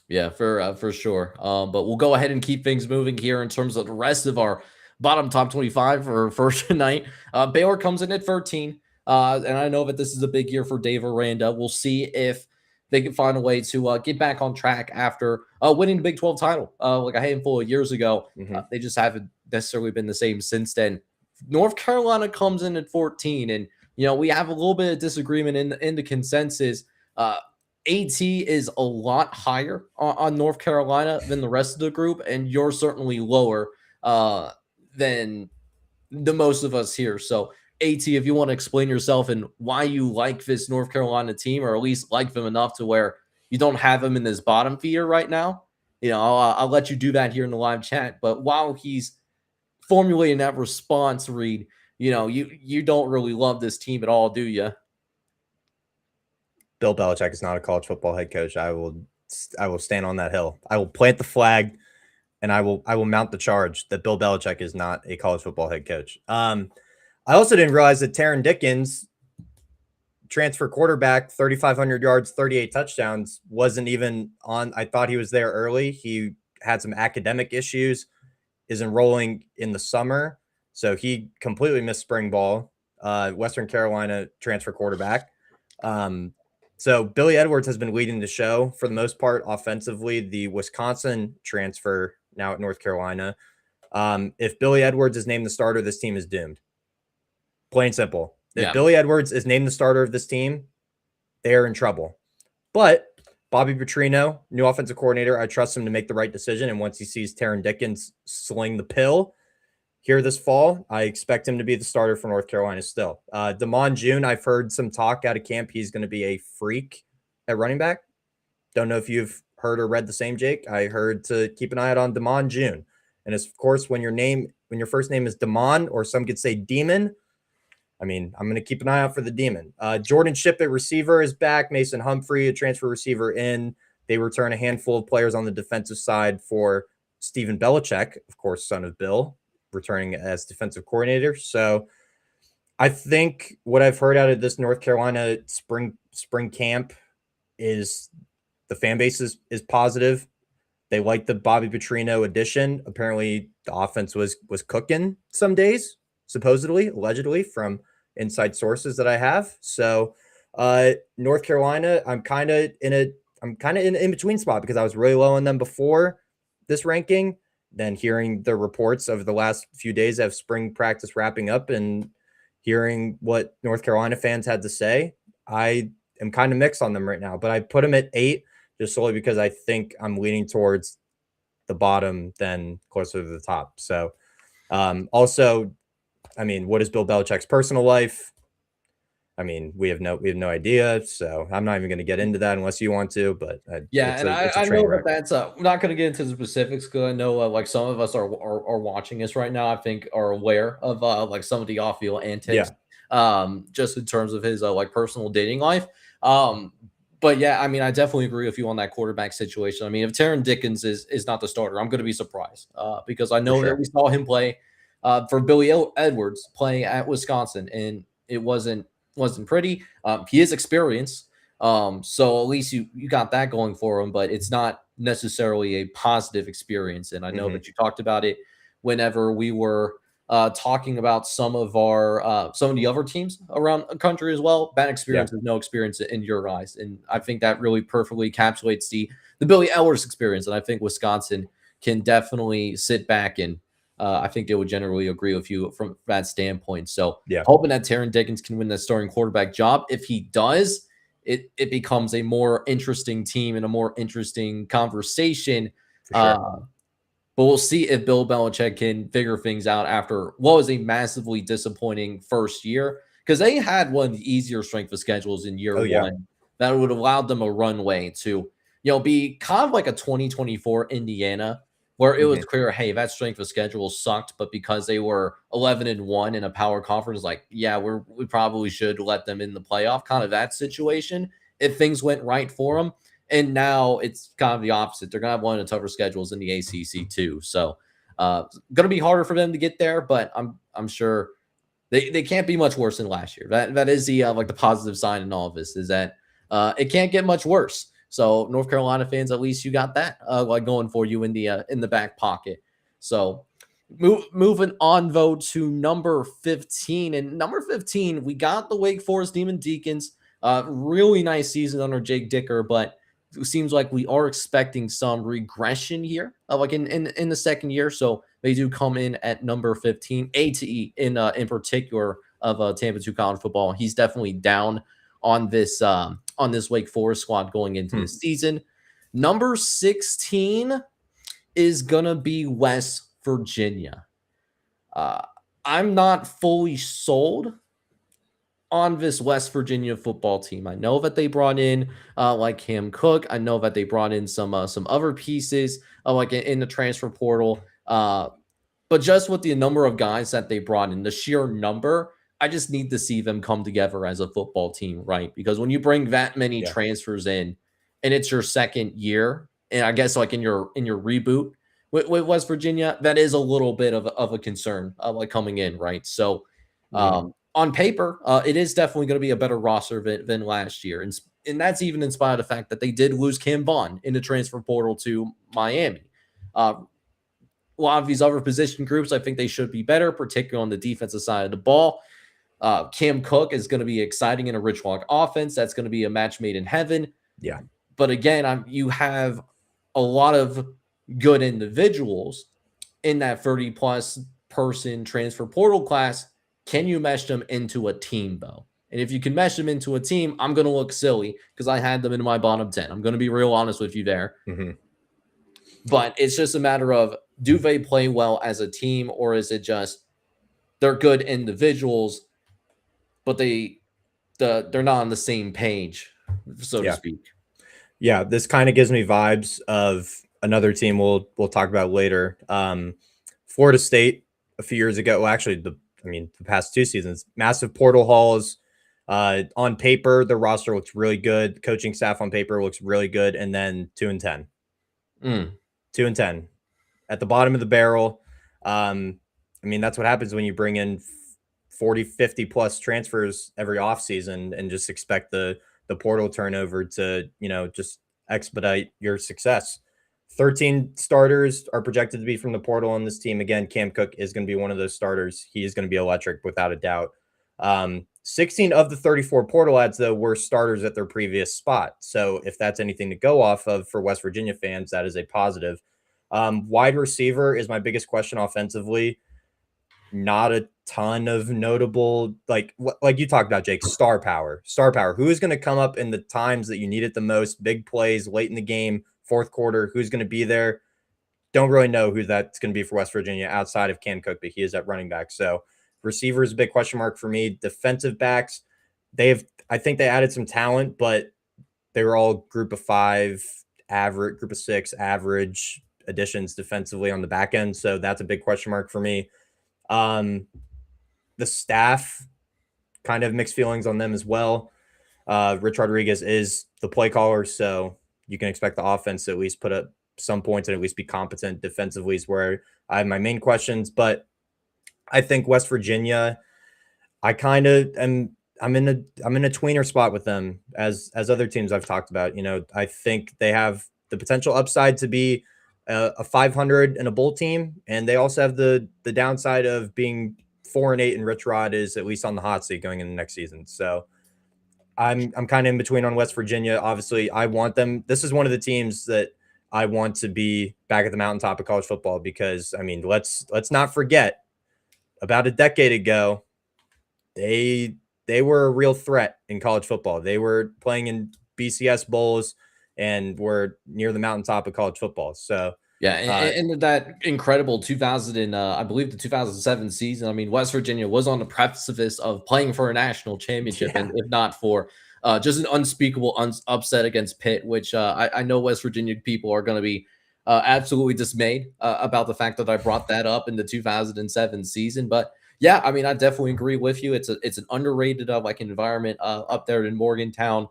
Yeah, for sure. But we'll go ahead and keep things moving here in terms of the rest of our bottom top 25 for first tonight. Baylor comes in at 13. And I know that this is a big year for Dave Aranda. We'll see if they can find a way to get back on track after winning the Big 12 title like a handful of years ago. They just haven't necessarily been the same since then. North Carolina comes in at 14, and we have a little bit of disagreement in the consensus. AT is a lot higher on North Carolina than the rest of the group, and you're certainly lower than the most of us here. So, AT, if you want to explain yourself and why you like this North Carolina team, or at least like them enough to where you don't have him in this bottom feeder right now, I'll let you do that here in the live chat. But while he's formulating that response, Reed, you don't really love this team at all, do you? Bill Belichick is not a college football head coach. I will stand on that hill. I will plant the flag, and I will mount the charge that Bill Belichick is not a college football head coach. I also didn't realize that Taron Dickens, transfer quarterback, 3,500 yards, 38 touchdowns, wasn't even on. I thought he was there early. He had some academic issues, is enrolling in the summer, so he completely missed spring ball. Western Carolina transfer quarterback. So Billy Edwards has been leading the show for the most part offensively. The Wisconsin transfer now at North Carolina. If Billy Edwards is named the starter, this team is doomed. Plain and simple. If Billy Edwards is named the starter of this team, they are in trouble. But Bobby Petrino, new offensive coordinator, I trust him to make the right decision. And once he sees Taron Dickens sling the pill here this fall, I expect him to be the starter for North Carolina still. Damon June, I've heard some talk out of camp. He's going to be a freak at running back. Don't know if you've heard or read the same, Jake. I heard to keep an eye out on Damon June. And of course, when your first name is Damon, or some could say Demon, I mean, I'm going to keep an eye out for the Demon. Jordan Shipp at receiver is back. Mason Humphrey, a transfer receiver, in. They return a handful of players on the defensive side for Stephen Belichick, of course, son of Bill, returning as defensive coordinator. So I think what I've heard out of this North Carolina spring camp is the fan base is positive. They like the Bobby Petrino addition. Apparently the offense was cooking some days, supposedly, allegedly, from inside sources that I have. So North Carolina, I'm kind of in in between spot, because I was really low on them before this ranking. Then hearing the reports of the last few days of spring practice wrapping up and hearing what North Carolina fans had to say, I am kind of mixed on them right now. But I put them at 8 just solely because I think I'm leaning towards the bottom than closer to the top. So also, I mean, what is Bill Belichick's personal life? I mean, we have no idea. So I'm not even going to get into that unless you want to. But Yeah, it's a I train know wreck. that's we're not going to get into the specifics because I know like some of us are watching this right now. I think are aware of like some of the off field antics, Yeah. just in terms of his like personal dating life. But yeah, I mean, I definitely agree with you on that quarterback situation. I mean, if Taron Dickens is not the starter, I'm going to be surprised because I For know that sure. we saw him play for Billy Edwards playing at Wisconsin, and it wasn't pretty. He is experienced. So at least you got that going for him, but it's not necessarily a positive experience. And I know that you talked about it whenever we were talking about some of the other teams around the country as well. Bad Yeah. experience is no experience in your eyes, and I think that really perfectly encapsulates the Billy Ellis experience. And I think Wisconsin can definitely sit back and I think they would generally agree with you from that standpoint. So Yeah. hoping that Taron Dickens can win that starting quarterback job. If he does, it becomes a more interesting team and a more interesting conversation. For sure. But we'll see if Bill Belichick can figure things out after what was a massively disappointing first year because they had one of the easier strength of schedules in year Oh, yeah. one that would have allowed them a runway to, be kind of like a 2024 Indiana where it was clear, hey, that strength of schedule sucked, but because they were 11-1 in a power conference, like, yeah, we probably should let them in the playoff, kind of that situation. If things went right for them, and now it's kind of the opposite. They're going to have one of the tougher schedules in the ACC too. So, going to be harder for them to get there, but I'm sure they can't be much worse than last year. That is the like the positive sign in all of this is that it can't get much worse. So North Carolina fans, at least you got that like going for you in the back pocket. So moving on though to number 15, and number 15 we got the Wake Forest Demon Deacons. Really nice season under Jake Dicker, but it seems like we are expecting some regression here, like in the second year. So they do come in at number 15, ATE in particular of Tampa 2 college football. He's definitely down on this Wake Forest squad going into the season. Number 16 is gonna be West Virginia. I'm not fully sold on this West Virginia football team. I know that they brought in like Cam Cook. I know that they brought in some other pieces like in the transfer portal. But just with the number of guys that they brought in, the sheer number, I just need to see them come together as a football team, right? Because when you bring that many transfers in, and it's your second year, and I guess like in your reboot with West Virginia, that is a little bit of a concern like coming in, right? So on paper, it is definitely going to be a better roster than last year. And that's even in spite of the fact that they did lose Cam Bond in the transfer portal to Miami. A lot of these other position groups, I think they should be better, particularly on the defensive side of the ball. Cam Cook is going to be exciting in a Rich Walk offense. That's going to be a match made in heaven. Yeah. But again, you have a lot of good individuals in that 30-plus person transfer portal class. Can you mesh them into a team, though? And if you can mesh them into a team, I'm going to look silly because I had them in my bottom 10. I'm going to be real honest with you there. But it's just a matter of, do they play well as a team, or is it just they're good individuals, but they're not on the same page, so to speak? Yeah, this kind of gives me vibes of another team we'll talk about later. Florida State a few years ago. Well, actually, the past 2 seasons, massive portal hauls. On paper, the roster looks really good. The coaching staff on paper looks really good, and then 2-10. 2-10 at the bottom of the barrel. That's what happens when you bring in 40, 50 plus transfers every offseason and just expect the portal turnover to, just expedite your success. 13 starters are projected to be from the portal on this team. Again, Cam Cook is going to be one of those starters. He is going to be electric without a doubt. 16 of the 34 portal ads, though, were starters at their previous spot. So if that's anything to go off of for West Virginia fans, that is a positive. Wide receiver is my biggest question offensively. Not a ton of notable, like you talked about, Jake, star power. Who is going to come up in the times that you need it the most? Big plays late in the game, fourth quarter. Who's going to be there? Don't really know who that's going to be for West Virginia outside of Cam Cook, but he is at running back. So receiver is a big question mark for me. Defensive backs, I think they added some talent, but they were all group of 5 average, group of 6 average additions defensively on the back end. So that's a big question mark for me. The staff, kind of mixed feelings on them as well. Rich Rodriguez is the play caller, so you can expect the offense to at least put up some points and at least be competent defensively is where I have my main questions. But I think West Virginia, I kind of am. I'm in a tweener spot with them as other teams I've talked about. You know, I think they have the potential upside to be a 500 and a bowl team, and they also have the downside of being 4-8, and Rich Rod is at least on the hot seat going into next season. So I'm kind of in between on West Virginia. Obviously, I want them. This is one of the teams that I want to be back at the mountaintop of college football because I mean, let's not forget about a decade ago, they were a real threat in college football. They were playing in BCS bowls and were near the mountaintop of college football. So yeah, and that incredible 2000 and I believe the 2007 season. I mean, West Virginia was on the precipice of playing for a national championship, and if not for just an unspeakable upset against Pitt, which I know West Virginia people are going to be absolutely dismayed about the fact that I brought that up in the 2007 season. But yeah, I mean, I definitely agree with you. It's an underrated like environment up there in Morgantown.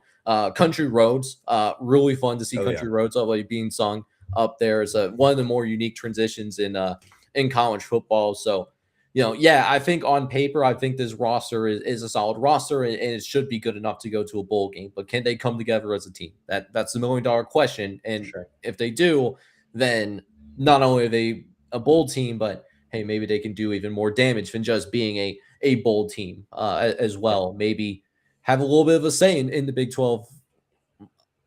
Country Roads, really fun to see Country Roads like being sung up there. Is one of the more unique transitions in college football. So, you know, yeah, I think on paper, I think this roster is a solid roster and it should be good enough to go to a bowl game. But can they come together as a team? That's the $1 million question. And if they do, then not only are they a bowl team, but hey, maybe they can do even more damage than just being a bowl team as well. Maybe have a little bit of a say in the Big 12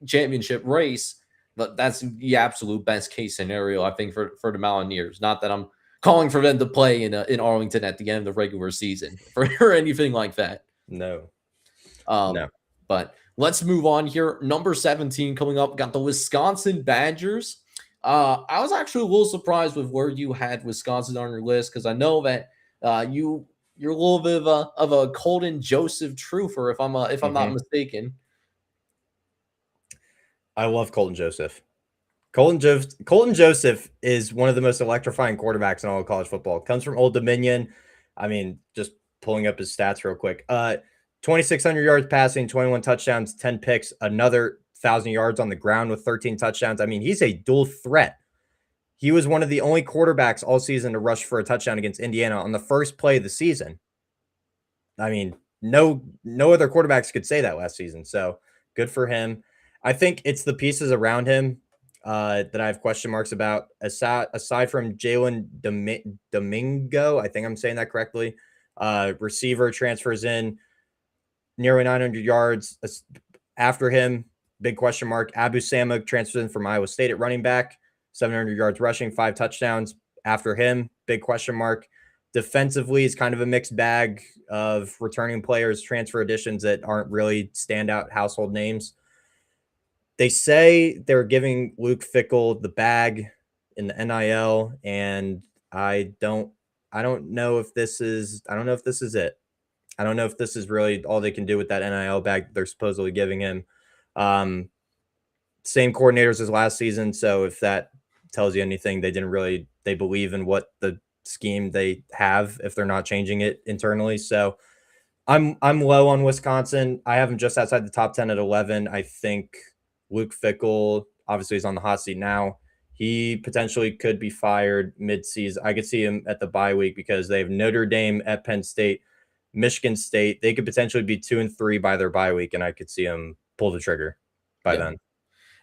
championship race. But that's the absolute best case scenario, I think, for the Mountaineers. Not that I'm calling for them to play in Arlington at the end of the regular season or anything like that. No. But let's move on here. Number 17 coming up, got the Wisconsin Badgers. I was actually a little surprised with where you had Wisconsin on your list because I know that you're a little bit of a Colton Joseph truther, if I'm not mistaken. I love Colton Joseph. Colton Joseph is one of the most electrifying quarterbacks in all of college football. Comes from Old Dominion. I mean, just pulling up his stats real quick. 2,600 yards passing, 21 touchdowns, 10 picks, another 1,000 yards on the ground with 13 touchdowns. I mean, he's a dual threat. He was one of the only quarterbacks all season to rush for a touchdown against Indiana on the first play of the season. I mean, no other quarterbacks could say that last season. So good for him. I think it's the pieces around him that I have question marks about. Aside from Jalen Domingo, I think I'm saying that correctly. Receiver transfers in nearly 900 yards. After him, big question mark. Abu Samuk transfers in from Iowa State at running back, 700 yards rushing, 5 touchdowns. After him, big question mark. Defensively is kind of a mixed bag of returning players, transfer additions that aren't really standout household names. They say they're giving Luke Fickell the bag in the NIL, and I don't know if this is it. I don't know if this is really all they can do with that NIL bag they're supposedly giving him. Same coordinators as last season, so if that tells you anything, they believe in what the scheme they have if they're not changing it internally. So I'm low on Wisconsin. I have them just outside the top 10 at 11. I think Luke Fickell, obviously, is on the hot seat now. He potentially could be fired mid-season. I could see him at the bye week because they have Notre Dame at Penn State, Michigan State. They could potentially be 2-3 by their bye week, and I could see him pull the trigger by then.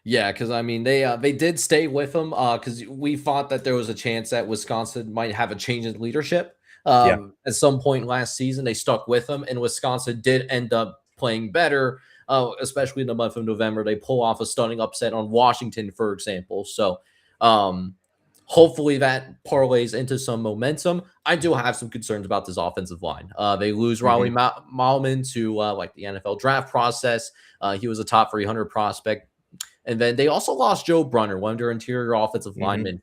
Yeah, because I mean they did stay with him because we thought that there was a chance that Wisconsin might have a change in leadership at some point last season. They stuck with him, and Wisconsin did end up playing better. Especially in the month of November, they pull off a stunning upset on Washington, for example. So hopefully that parlays into some momentum. I do have some concerns about this offensive line. They lose Raleigh Malman to like the NFL draft process. He was a top 300 prospect. And then they also lost Joe Brunner, one of their interior offensive linemen,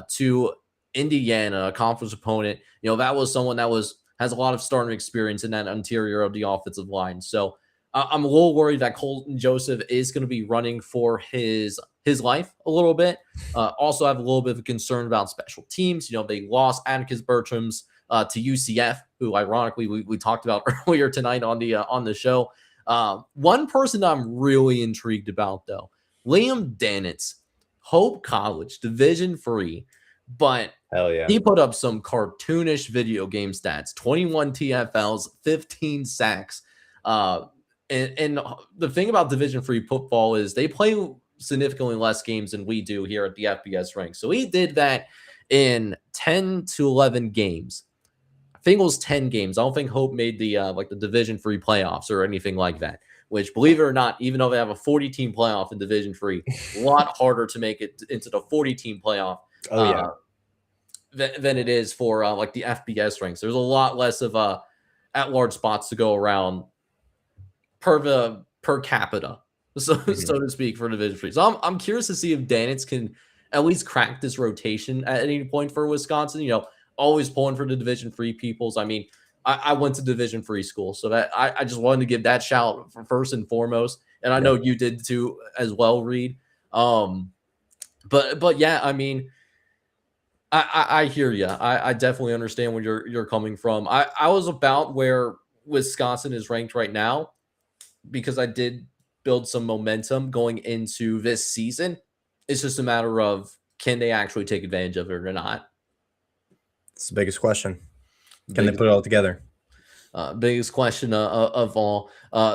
to Indiana, a conference opponent. You know, that was someone that was has a lot of starting experience in that interior of the offensive line. So I'm a little worried that Colton Joseph is going to be running for his life a little bit. Also, I have a little bit of a concern about special teams. They lost Atticus Bertram's to UCF, who ironically we talked about earlier tonight on the show. One person I'm really intrigued about, though, Liam Dannitz, Hope College, Division III, but hell yeah, he put up some cartoonish video game stats: 21 TFLs, 15 sacks. And the thing about Division III football is they play significantly less games than we do here at the FBS ranks. So he did that in 10 to 11 games. I think it was 10 games. I don't think Hope made the the Division III playoffs or anything like that, which, believe it or not, even though they have a 40-team playoff in Division III, a lot harder to make it into the 40-team playoff than it is for the FBS ranks. There's a lot less of at-large spots to go around per capita, so to speak, for Division III. So I'm curious to see if Dannitz can at least crack this rotation at any point for Wisconsin. Always pulling for the Division III peoples. I mean, I went to Division III school, so that I just wanted to give that shout for first and foremost, and I know you did too as well, Reed. But yeah, I mean, I hear you. I definitely understand where you're coming from. I was about where Wisconsin is ranked right now, because I did build some momentum going into this season. It's just a matter of, can they actually take advantage of it or not? It's the biggest question. Can they put it all together? Biggest question of all.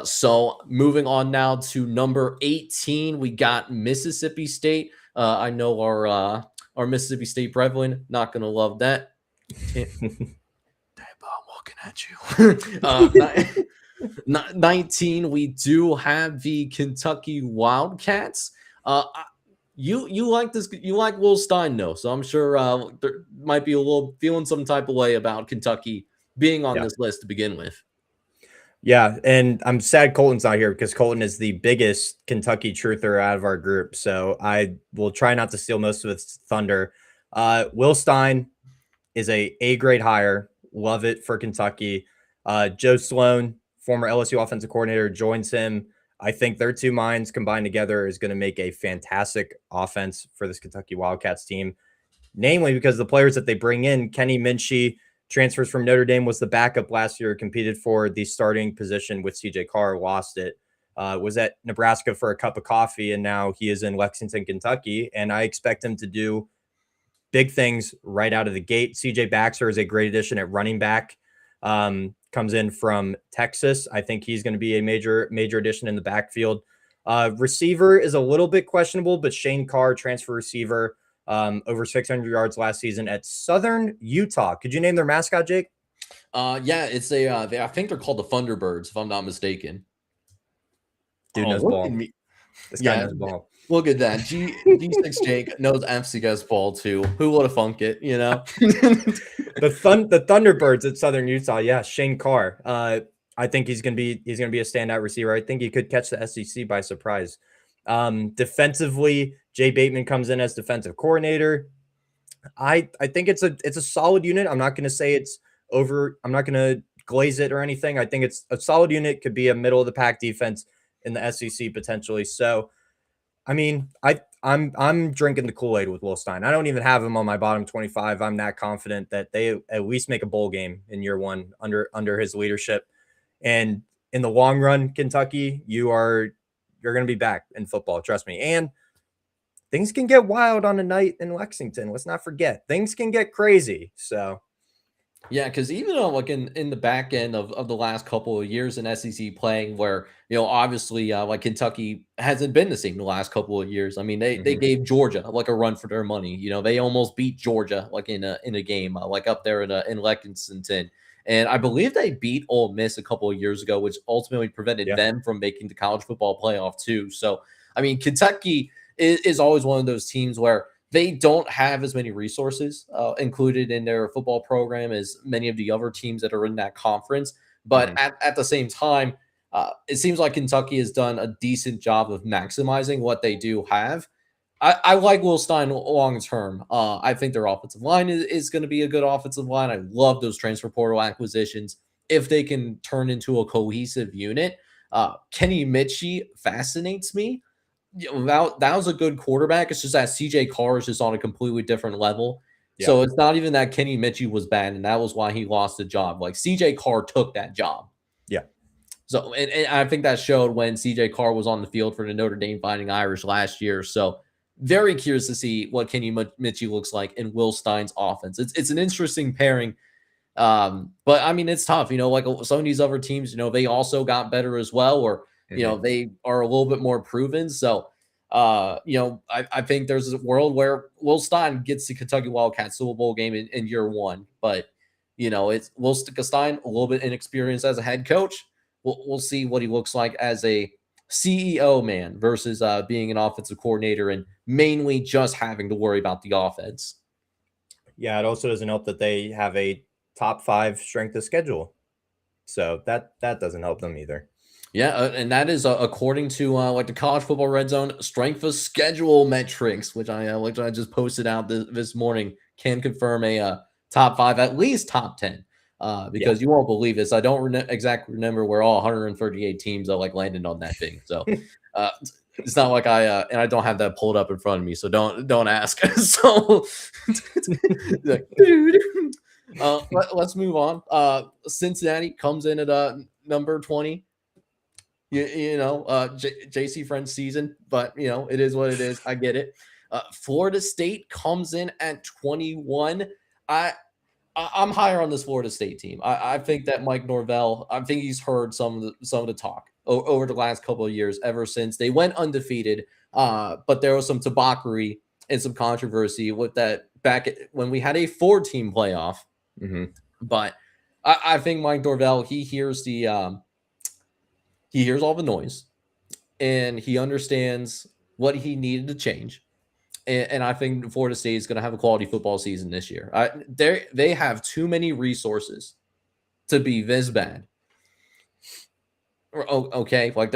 So moving on now to number 18, we got Mississippi State. I know our Mississippi State brethren not going to love that. I'm looking at you. 19, we do have the Kentucky Wildcats. You like this? You like Will Stein, though, so I'm sure there might be a little feeling some type of way about Kentucky being on this list to begin with. Yeah, and I'm sad Colton's not here, because Colton is the biggest Kentucky truther out of our group. So I will try not to steal most of its thunder. Will Stein is a grade hire. Love it for Kentucky. Joe Sloan, former LSU offensive coordinator, joins him. I think their two minds combined together is going to make a fantastic offense for this Kentucky Wildcats team, namely because the players that they bring in. Kenny Minchie transfers from Notre Dame, was the backup last year, competed for the starting position with CJ Carr, lost it, was at Nebraska for a cup of coffee, and now he is in Lexington, Kentucky, and I expect him to do big things right out of the gate. CJ Baxter is a great addition at running back. Comes in from Texas. I think he's going to be a major addition in the backfield. Receiver is a little bit questionable, but Shane Carr, transfer receiver, over 600 yards last season at Southern Utah. Could you name their mascot, Jake? Yeah, it's I think they're called the Thunderbirds, if I'm not mistaken. Dude knows ball. This guy knows ball. Look at that. G6 Jake knows FCS ball too. Who would have funked it, The Thunderbirds at Southern Utah. Yeah, Shane Carr. I think he's gonna be a standout receiver. I think he could catch the SEC by surprise. Defensively, Jay Bateman comes in as defensive coordinator. I think it's a solid unit. I'm not gonna say it's over. I'm not gonna glaze it or anything. I think it's a solid unit. Could be a middle of the pack defense in the SEC potentially. So, I mean, I'm drinking the Kool-Aid with Will Stein. I don't even have him on my bottom 25. I'm that confident that they at least make a bowl game in year one under his leadership. And in the long run, Kentucky, you're going to be back in football. Trust me. And things can get wild on a night in Lexington. Let's not forget, things can get crazy. So. Yeah, because even like in the back end of the last couple of years in SEC playing, where obviously like Kentucky hasn't been the same the last couple of years. I mean, they gave Georgia like a run for their money. They almost beat Georgia like in a game like up there in Lexington, and I believe they beat Ole Miss a couple of years ago, which ultimately prevented them from making the college football playoff too. So I mean, Kentucky is always one of those teams where they don't have as many resources included in their football program as many of the other teams that are in that conference. But at the same time, it seems like Kentucky has done a decent job of maximizing what they do have. I like Will Stein long term. I think their offensive line is going to be a good offensive line. I love those transfer portal acquisitions if they can turn into a cohesive unit. Kenny Mitchie fascinates me. That was a good quarterback. It's just that CJ Carr is just on a completely different level. Yeah. So it's not even that Kenny Mitchie was bad, and that was why he lost the job. Like CJ Carr took that job. Yeah. So and I think that showed when CJ Carr was on the field for the Notre Dame Fighting Irish last year. So very curious to see what Kenny Mitchie looks like in Will Stein's offense. It's an interesting pairing. But I mean, it's tough, like some of these other teams, they also got better as well, or, they are a little bit more proven. So, I think there's a world where Will Stein gets the Kentucky Wildcats Super Bowl game in year one, but it's Will Stein, a little bit inexperienced as a head coach. We'll see what he looks like as a CEO man versus being an offensive coordinator and mainly just having to worry about the offense. Yeah. It also doesn't help that they have a top 5 strength of schedule. So that doesn't help them either. Yeah, and that is according to like the College Football Red Zone strength of schedule metrics, which I just posted out this morning, can confirm a top 5, at least top 10. Because you won't believe this, I don't exactly remember where all 138 teams are like landed on that thing. So it's not like and I don't have that pulled up in front of me, so don't ask. So like, dude. Let's move on. Cincinnati comes in at number 20. JC Friend's season, but it is what it is. I get it. Florida State comes in at 21. I'm higher on this Florida State team. I think that Mike Norvell, I think he's heard some of the talk over the last couple of years, ever since they went undefeated. But there was some debauchery and some controversy with that when we had a 4-team playoff. Mm-hmm. But I think Mike Norvell, he hears all the noise, and he understands what he needed to change. And I think Florida State is going to have a quality football season this year. They have too many resources to be this bad. Okay, like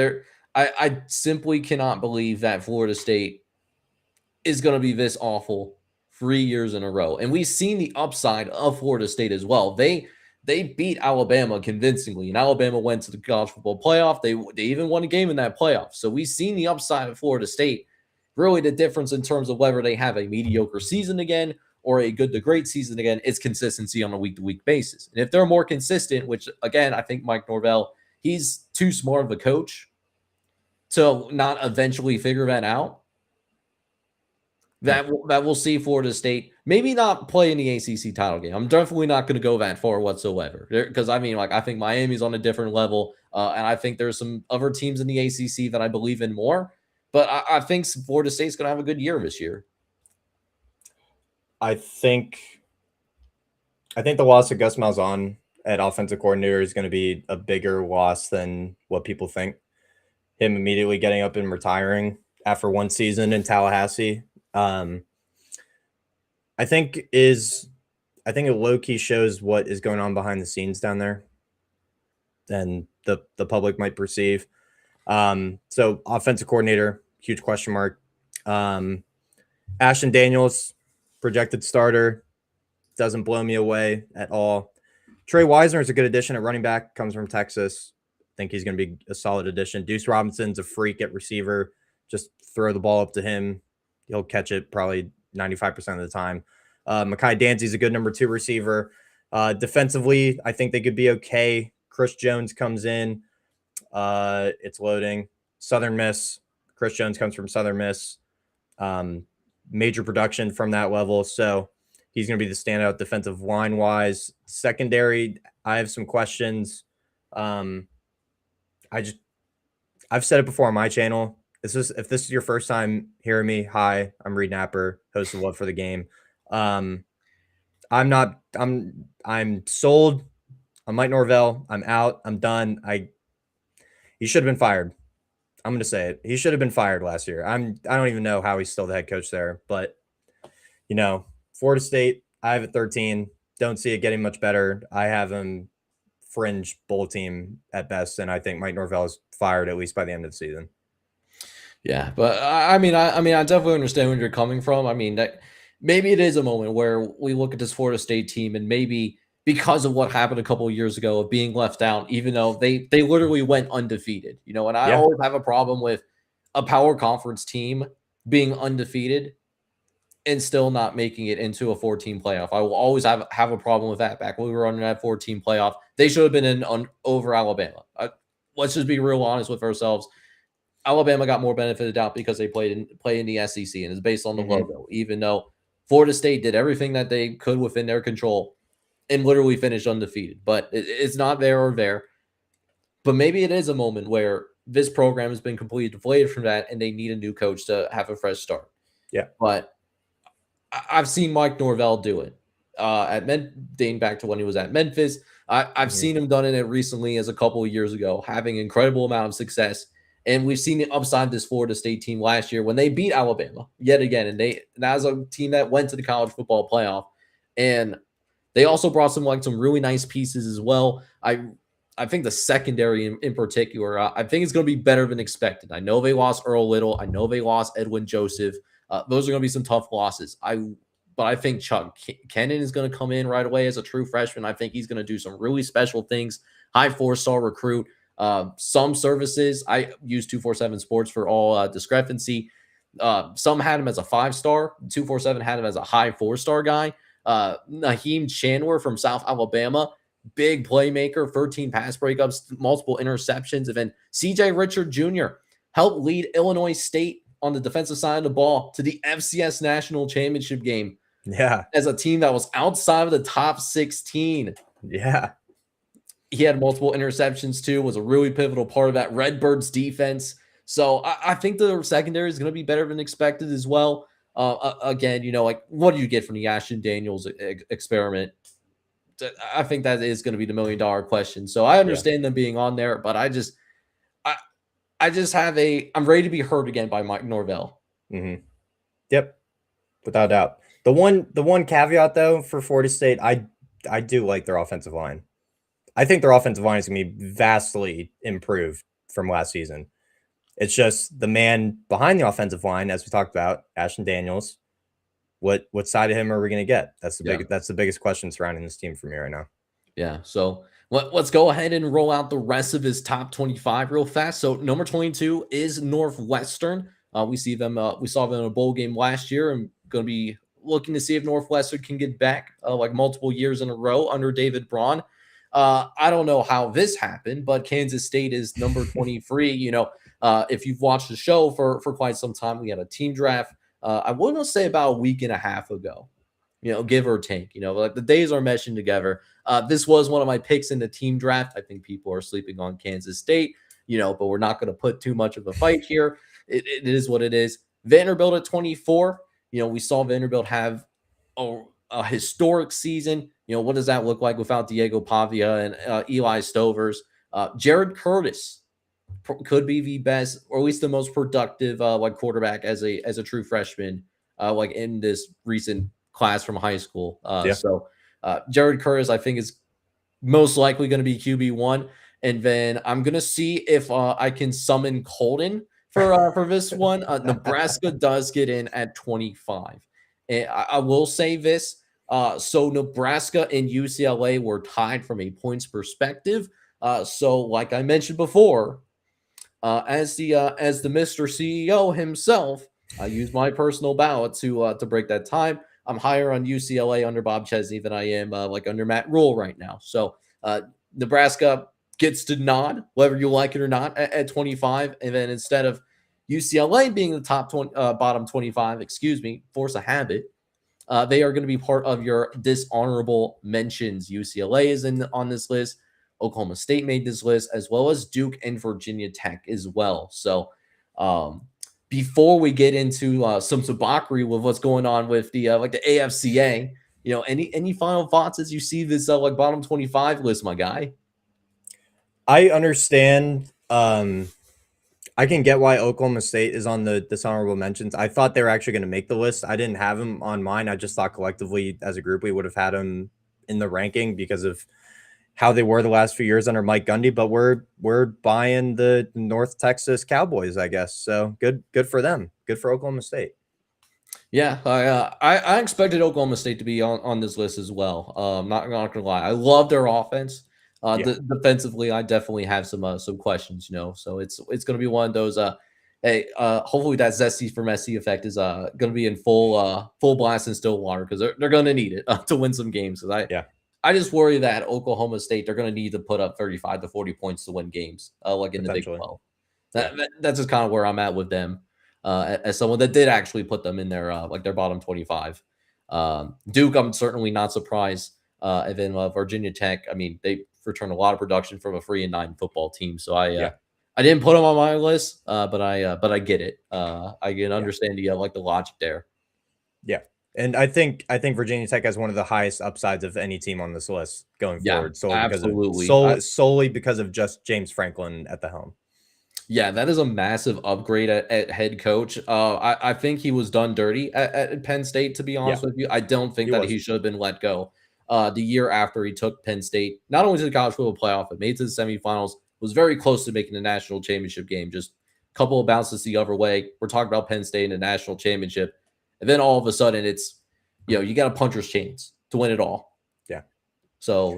I simply cannot believe that Florida State is going to be this awful 3 years in a row. And we've seen the upside of Florida State as well. They beat Alabama convincingly, and Alabama went to the college football playoff. They even won a game in that playoff. So we've seen the upside of Florida State. Really, the difference in terms of whether they have a mediocre season again or a good to great season again is consistency on a week-to-week basis. And if they're more consistent, which, again, I think Mike Norvell, he's too smart of a coach to not eventually figure that out, that we'll see Florida State maybe not play in the ACC title game. I'm definitely not going to go that far whatsoever, because I think Miami's on a different level, and I think there's some other teams in the ACC that I believe in more. But I think Florida State's going to have a good year this year. I think the loss of Gus Malzahn at offensive coordinator is going to be a bigger loss than what people think. Him immediately getting up and retiring after one season in Tallahassee, I think it low-key shows what is going on behind the scenes down there, and the public might perceive. So offensive coordinator, huge question mark. Ashton Daniels, projected starter, doesn't blow me away at all. Trey Wisner is a good addition at running back, comes from Texas. I think he's going to be a solid addition. Deuce Robinson's a freak at receiver. Just throw the ball up to him. He'll catch it probably 95% of the time. Mekhi Danzy's a good number 2 receiver. Defensively, I think they could be okay. Chris Jones comes in. It's loading. Southern Miss. Chris Jones comes from Southern Miss. Major production from that level. So he's going to be the standout defensive line wise. Secondary, I have some questions. I've said it before on my channel. If this is your first time hearing me, hi, I'm Reed Napper, host of Love for the Game. I'm sold. I'm Mike Norvell. I'm out. I'm done. He should have been fired. I'm going to say it. He should have been fired last year. I don't even know how he's still the head coach there, but Florida State, I have at 13. Don't see it getting much better. I have him fringe bowl team at best, and I think Mike Norvell is fired at least by the end of the season. Yeah, but I definitely understand where you're coming from. I mean, that maybe it is a moment where we look at this Florida State team, and maybe because of what happened a couple of years ago of being left out, even though they literally went undefeated, and I Yeah. always have a problem with a power conference team being undefeated and still not making it into a 14 playoff. I will always have a problem with that. Back when we were on that 14 playoff, they should have been over Alabama. Let's just be real honest with ourselves. Alabama got more benefit of the doubt because they play in the SEC and it's based on the logo, even though Florida State did everything that they could within their control and literally finished undefeated. But it's not there or there. But maybe it is a moment where this program has been completely deflated from that and they need a new coach to have a fresh start. Yeah. But I've seen Mike Norvell do it dating back to when he was at Memphis. I've seen him done it recently as a couple of years ago, having incredible amount of success. And we've seen it upside this Florida State team last year when they beat Alabama yet again. And that was a team that went to the college football playoff. And they also brought some really nice pieces as well. I think the secondary in particular, I think it's going to be better than expected. I know they lost Earl Little. I know they lost Edwin Joseph. Those are going to be some tough losses. But I think Chuck Kennan is going to come in right away as a true freshman. I think he's going to do some really special things. High 4-star recruit. Some services, I use 247 Sports for all discrepancy. Some had him as a 5-star. 247 had him as a high 4-star guy. Naheem Chandler from South Alabama, big playmaker, 13 pass breakups, multiple interceptions. And then CJ Richard Jr. helped lead Illinois State on the defensive side of the ball to the FCS National Championship game. Yeah. As a team that was outside of the top 16. Yeah. He had multiple interceptions too, was a really pivotal part of that Redbirds defense. So I think the secondary is going to be better than expected as well. Again, what do you get from the Ashton Daniels experiment? I think that is going to be the $1 million question. So I understand them being on there, but I'm ready to be hurt again by Mike Norvell. Mm-hmm. Yep. Without doubt. The one caveat though for Florida State, I do like their offensive line. I think their offensive line is going to be vastly improved from last season. It's just the man behind the offensive line, as we talked about, Ashton Daniels. What side of him are we going to get? That's the biggest question surrounding this team for me right now. Yeah. So let's go ahead and roll out the rest of his top 25 real fast. So number 22 is Northwestern. We saw them in a bowl game last year, and going to be looking to see if Northwestern can get back like multiple years in a row under David Braun. I don't know how this happened, but Kansas State is number 23. If you've watched the show for quite some time, we had a team draft. I want to say about a week and a half ago, give or take, like the days are meshing together. This was one of my picks in the team draft. I think people are sleeping on Kansas State, but we're not going to put too much of a fight here. It is what it is. Vanderbilt at 24. We saw Vanderbilt have a historic season. What does that look like without Diego Pavia and Eli Stovers? Jared Curtis could be the best, or at least the most productive quarterback as a true freshman, in this recent class from high school. So Jared Curtis, I think, is most likely going to be QB1. And then I'm going to see if I can summon Colton for this one. Nebraska does get in at 25. And I will say this. So Nebraska and UCLA were tied from a points perspective. So like I mentioned before, as the Mr. CEO himself, I use my personal ballot to break that time. I'm higher on UCLA under Bob Chesney than I am under Matt Rule right now. So Nebraska gets to nod, whether you like it or not, at 25. And then instead of UCLA being the top bottom 25, force a habit, they are going to be part of your dishonorable mentions. UCLA is on this list. Oklahoma State made this list, as well as Duke and Virginia Tech as well. So before we get into some debauchery with what's going on with the AFCA, any final thoughts as you see this bottom 25 list, my guy? I understand. I can get why Oklahoma State is on the dishonorable mentions. I thought they were actually going to make the list. I didn't have them on mine. I just thought collectively as a group we would have had them in the ranking because of how they were the last few years under Mike Gundy, but we're buying the North Texas Cowboys, I guess. So good for them. Good for Oklahoma State. Yeah, I expected Oklahoma State to be on this list as well. Not gonna lie, I love their offense. Defensively, I definitely have some questions, So it's gonna be one of those. Hopefully that zesty for Messi effect is gonna be in full blast in Stillwater, because they're gonna need it to win some games. I just worry that Oklahoma State, they're gonna need to put up 35 to 40 points to win games, like in the Big 12. That's just kind of where I'm at with them. As someone that did actually put them in their their bottom 25. Duke, I'm certainly not surprised. And then Virginia Tech, I mean, they returned a lot of production from a 3-9 football team. So I didn't put them on my list, but I get it. I can understand the logic there. Yeah. And I think Virginia Tech has one of the highest upsides of any team on this list going forward. Solely because of just James Franklin at the helm. Yeah, that is a massive upgrade at head coach. I think he was done dirty at Penn State, to be honest with you. I don't think he should have been let go. The year after he took Penn State, not only to the college football playoff, but made it to the semifinals, was very close to making the national championship game. Just a couple of bounces the other way. We're talking about Penn State in the national championship. And then all of a sudden it's, you got a puncher's chance to win it all. Yeah. So,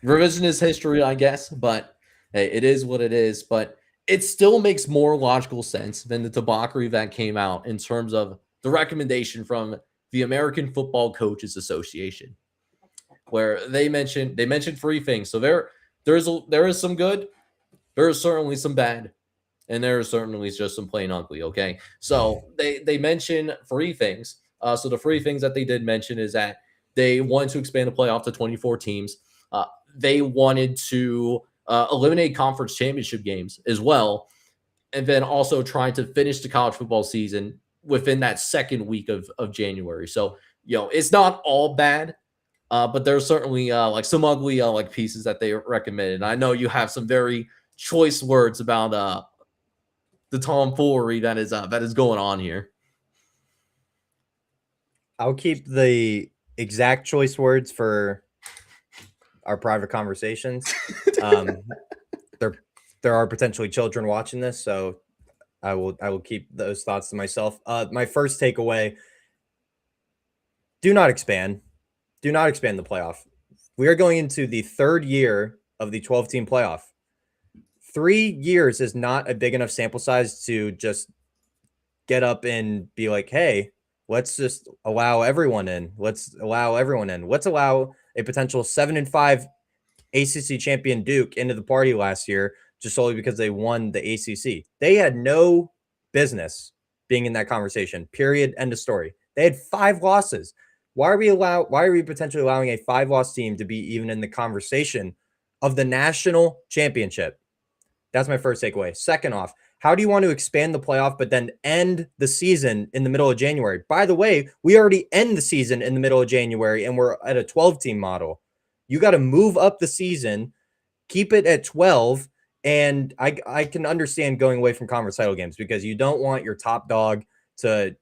revisionist history, I guess, but hey, it is what it is. But it still makes more logical sense than the debauchery that came out in terms of the recommendation from the American Football Coaches Association, where they mentioned 3 things. So there is some good, there is certainly some bad, and there is certainly just some plain ugly. Okay, so they mention 3 things. So the 3 things that they did mention is that they wanted to expand the playoff to 24 teams. They wanted to eliminate conference championship games as well, and then also trying to finish the college football season within that second week of January. So, it's not all bad, but there's certainly some ugly pieces that they recommended. And I know you have some very choice words about the tomfoolery that is going on here. I'll keep the exact choice words for our private conversations. There are potentially children watching this, so I will keep those thoughts to myself. My first takeaway: do not expand the playoff. We are going into the 3rd year of the 12-team playoff. 3 years is not a big enough sample size to just get up and be like, hey, let's just allow everyone in. Let's allow a potential 7-5 ACC champion Duke into the party last year, just solely because they won the ACC. They had no business being in that conversation. Period. End of story. They had 5 losses. Why are we potentially allowing a 5-loss team to be even in the conversation of the national championship? That's my first takeaway. Second off, how do you want to expand the playoff but then end the season in the middle of January? By the way, we already end the season in the middle of January and we're at a 12-team model. You got to move up the season, keep it at 12, and I can understand going away from conference title games because you don't want your top dog to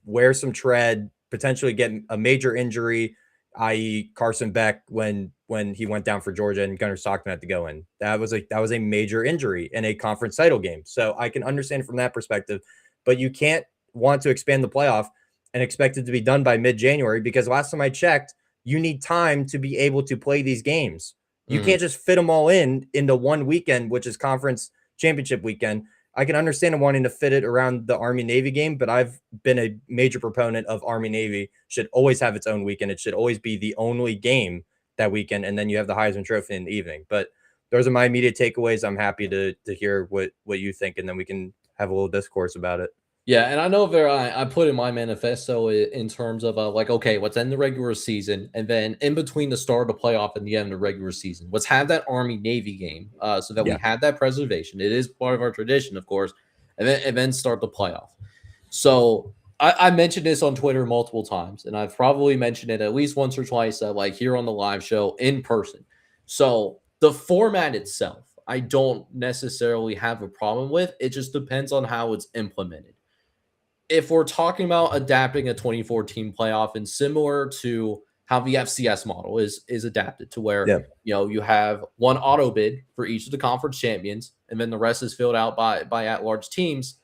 wear some tread, potentially get a major injury, i.e. Carson Beck when he went down for Georgia and Gunnar Stockton had to go in. That was a major injury in a conference title game. So I can understand it from that perspective, but you can't want to expand the playoff and expect it to be done by mid-January, because last time I checked, you need time to be able to play these games. You can't just fit them all into one weekend, which is conference championship weekend. I can understand wanting to fit it around the Army-Navy game, but I've been a major proponent of Army-Navy should always have its own weekend. It should always be the only game that weekend, and then you have the Heisman Trophy in the evening. But those are my immediate takeaways. I'm happy to hear what you think, and then we can have a little discourse about it. Yeah, and I know I put in my manifesto in terms of okay, let's end the regular season, and then in between the start of the playoff and the end of the regular season, let's have that Army-Navy game so that we have that preservation. It is part of our tradition, of course, and then start the playoff. So I mentioned this on Twitter multiple times, and I've probably mentioned it at least once or twice here on the live show in person. So the format itself, I don't necessarily have a problem with. It just depends on how it's implemented. If we're talking about adapting a 24-team playoff and similar to how the FCS model is adapted to where Yeah. you have one auto bid for each of the conference champions, and then the rest is filled out by at-large teams.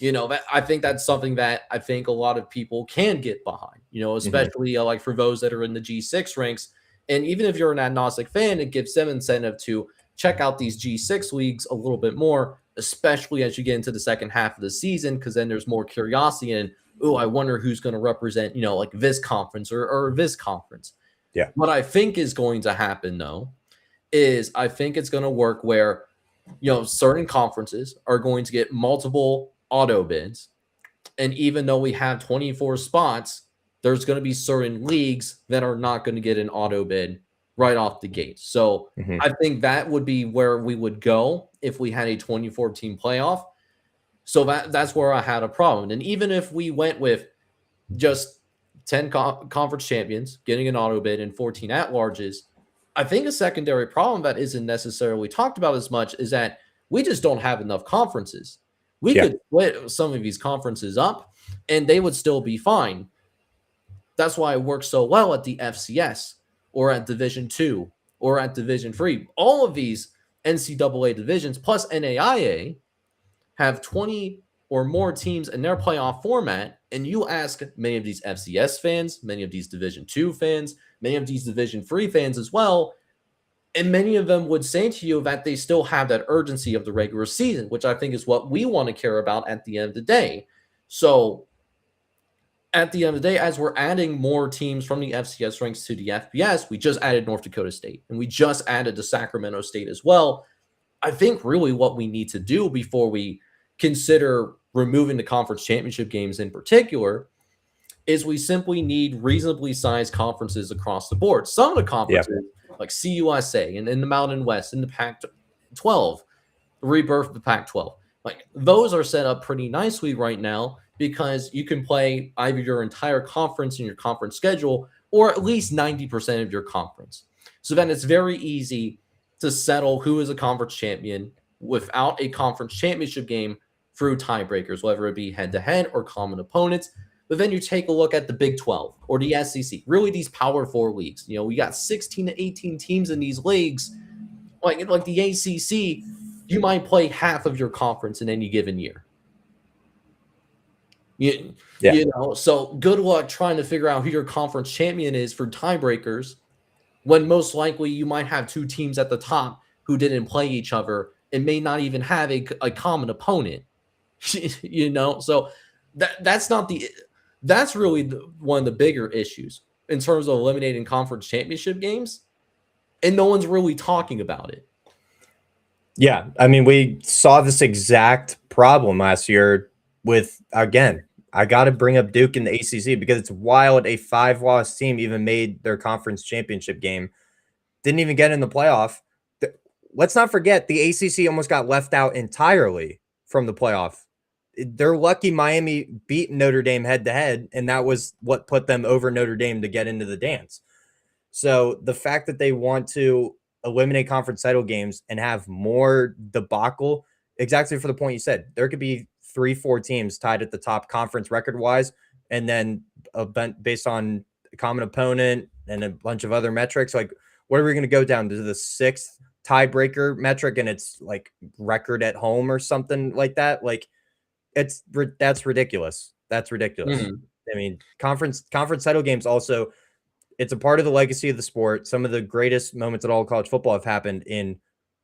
I think that's something that I think a lot of people can get behind, especially like for those that are in the G6 ranks. And even if you're an agnostic fan, it gives them incentive to check out these G6 leagues a little bit more, especially as you get into the second half of the season, because then there's more curiosity and, I wonder who's going to represent, like this conference or this conference. Yeah. What I think is going to happen, though, is I think it's going to work where, certain conferences are going to get multiple auto bids. And even though we have 24 spots, there's going to be certain leagues that are not going to get an auto bid right off the gate. So I think that would be where we would go if we had a 24 team playoff. So that's where I had a problem. And even if we went with just 10 conference champions getting an auto bid and 14 at-larges, I think a secondary problem that isn't necessarily talked about as much is that we just don't have enough conferences. We could split some of these conferences up and they would still be fine. That's why it works so well at the FCS or at Division II or at Division III. All of these NCAA divisions plus NAIA have 20 or more teams in their playoff format. And you ask many of these FCS fans, many of these Division II fans, many of these Division III fans as well, and many of them would say to you that they still have that urgency of the regular season, which I think is what we want to care about at the end of the day. So at the end of the day, as we're adding more teams from the FCS ranks to the FBS, we just added North Dakota State and we just added the Sacramento State as well. I think really what we need to do before we consider removing the conference championship games in particular is we simply need reasonably sized conferences across the board. Some of the conferences like CUSA and in the Mountain West and the Pac-12, the rebirth of the Pac-12, like those are set up pretty nicely right now because you can play either your entire conference in your conference schedule or at least 90% of your conference. So then it's very easy to settle who is a conference champion without a conference championship game through tiebreakers, whether it be head-to-head or common opponents. But then you take a look at the Big 12 or the SEC, really these Power 4 leagues. We got 16 to 18 teams in these leagues. Like the ACC, you might play half of your conference in any given year. So good luck trying to figure out who your conference champion is for tiebreakers when most likely you might have two teams at the top who didn't play each other and may not even have a common opponent. So that's really one of the bigger issues in terms of eliminating conference championship games, and no one's really talking about it. Yeah, I mean, we saw this exact problem last year with, again, I got to bring up Duke in the ACC because it's wild a 5-loss team even made their conference championship game, didn't even get in the playoff. Let's not forget the ACC almost got left out entirely from the playoff. They're lucky Miami beat Notre Dame head-to-head, and that was what put them over Notre Dame to get into the dance. So the fact that they want to eliminate conference title games and have more debacle, exactly for the point you said, there could be 3-4 teams tied at the top conference record-wise, and then based on a common opponent and a bunch of other metrics, like what are we going to go down to the 6th tiebreaker metric, and it's like record at home or something like that? Like, that's ridiculous. That's ridiculous. I mean, conference title games also, it's a part of the legacy of the sport. Some of the greatest moments in all of college football have happened in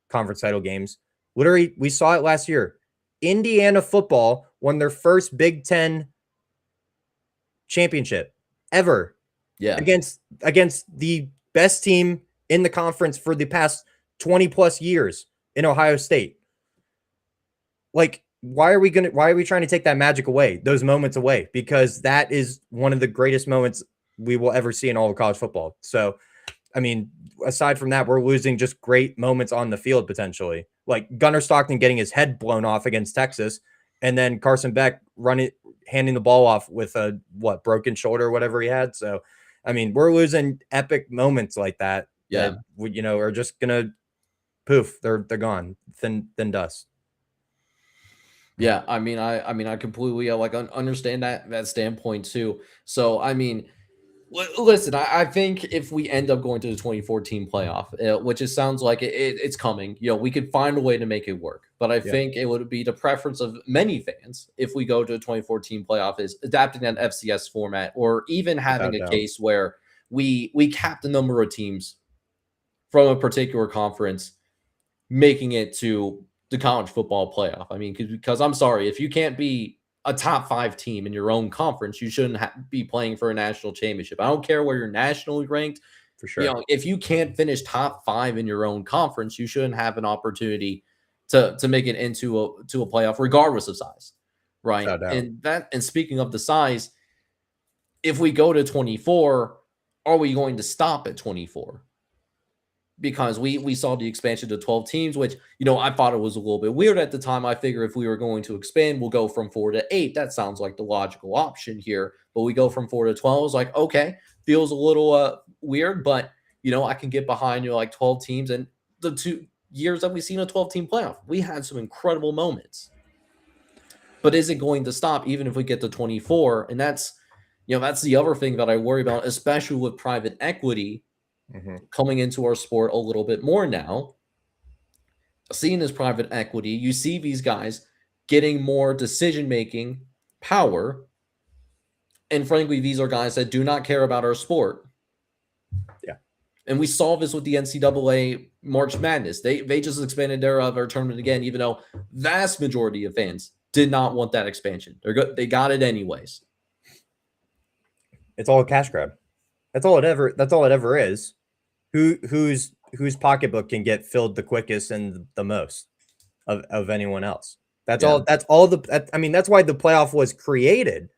conference title games. Literally, we saw it last year. Indiana football won their first Big Ten championship ever. Yeah. Against the best team in the conference for the past 20 plus years in Ohio State. Like, why are we trying to take that magic away, those moments away? Because that is one of the greatest moments we will ever see in all of college football. So, I mean, aside from that, we're losing just great moments on the field potentially. Like Gunnar Stockton getting his head blown off against Texas, and then Carson Beck handing the ball off with a broken shoulder or whatever he had. So, I mean, we're losing epic moments like that. Yeah, that, are just gonna poof. They're gone, thin dust. Yeah, I mean, I completely understand that standpoint too. So, I mean, Listen, I think if we end up going to the 2014 playoff, which it sounds like it's coming, we could find a way to make it work. But I think it would be the preference of many fans if we go to a 2014 playoff is adapting that FCS format, or even having a case where we cap the number of teams from a particular conference, making it to the college football playoff. I mean, because I'm sorry, if you can't be a top 5 team in your own conference, you shouldn't be playing for a national championship. I don't care where you're nationally ranked. For sure. If you can't finish top 5 in your own conference, you shouldn't have an opportunity to make it into a playoff, regardless of size, right? And speaking of the size, if we go to 24, are we going to stop at 24? Because we saw the expansion to 12 teams, which, I thought it was a little bit weird at the time. I figure if we were going to expand, we'll go from 4 to 8. That sounds like the logical option here. But we go from 4 to 12. It's like, okay, feels a little weird, but, I can get behind, like 12 teams. And the 2 years that we've seen a 12-team playoff, we had some incredible moments. But is it going to stop even if we get to 24? And that's the other thing that I worry about, especially with private equity coming into our sport a little bit more now. Seeing this private equity, you see these guys getting more decision-making power. And frankly, these are guys that do not care about our sport. Yeah. And we saw this with the NCAA March Madness. They just expanded their tournament again, even though vast majority of fans did not want that expansion. They got it anyways. It's all a cash grab. That's all it ever is. Whose pocketbook can get filled the quickest and the most of anyone else. That's all. That's all. That's why the playoff was created,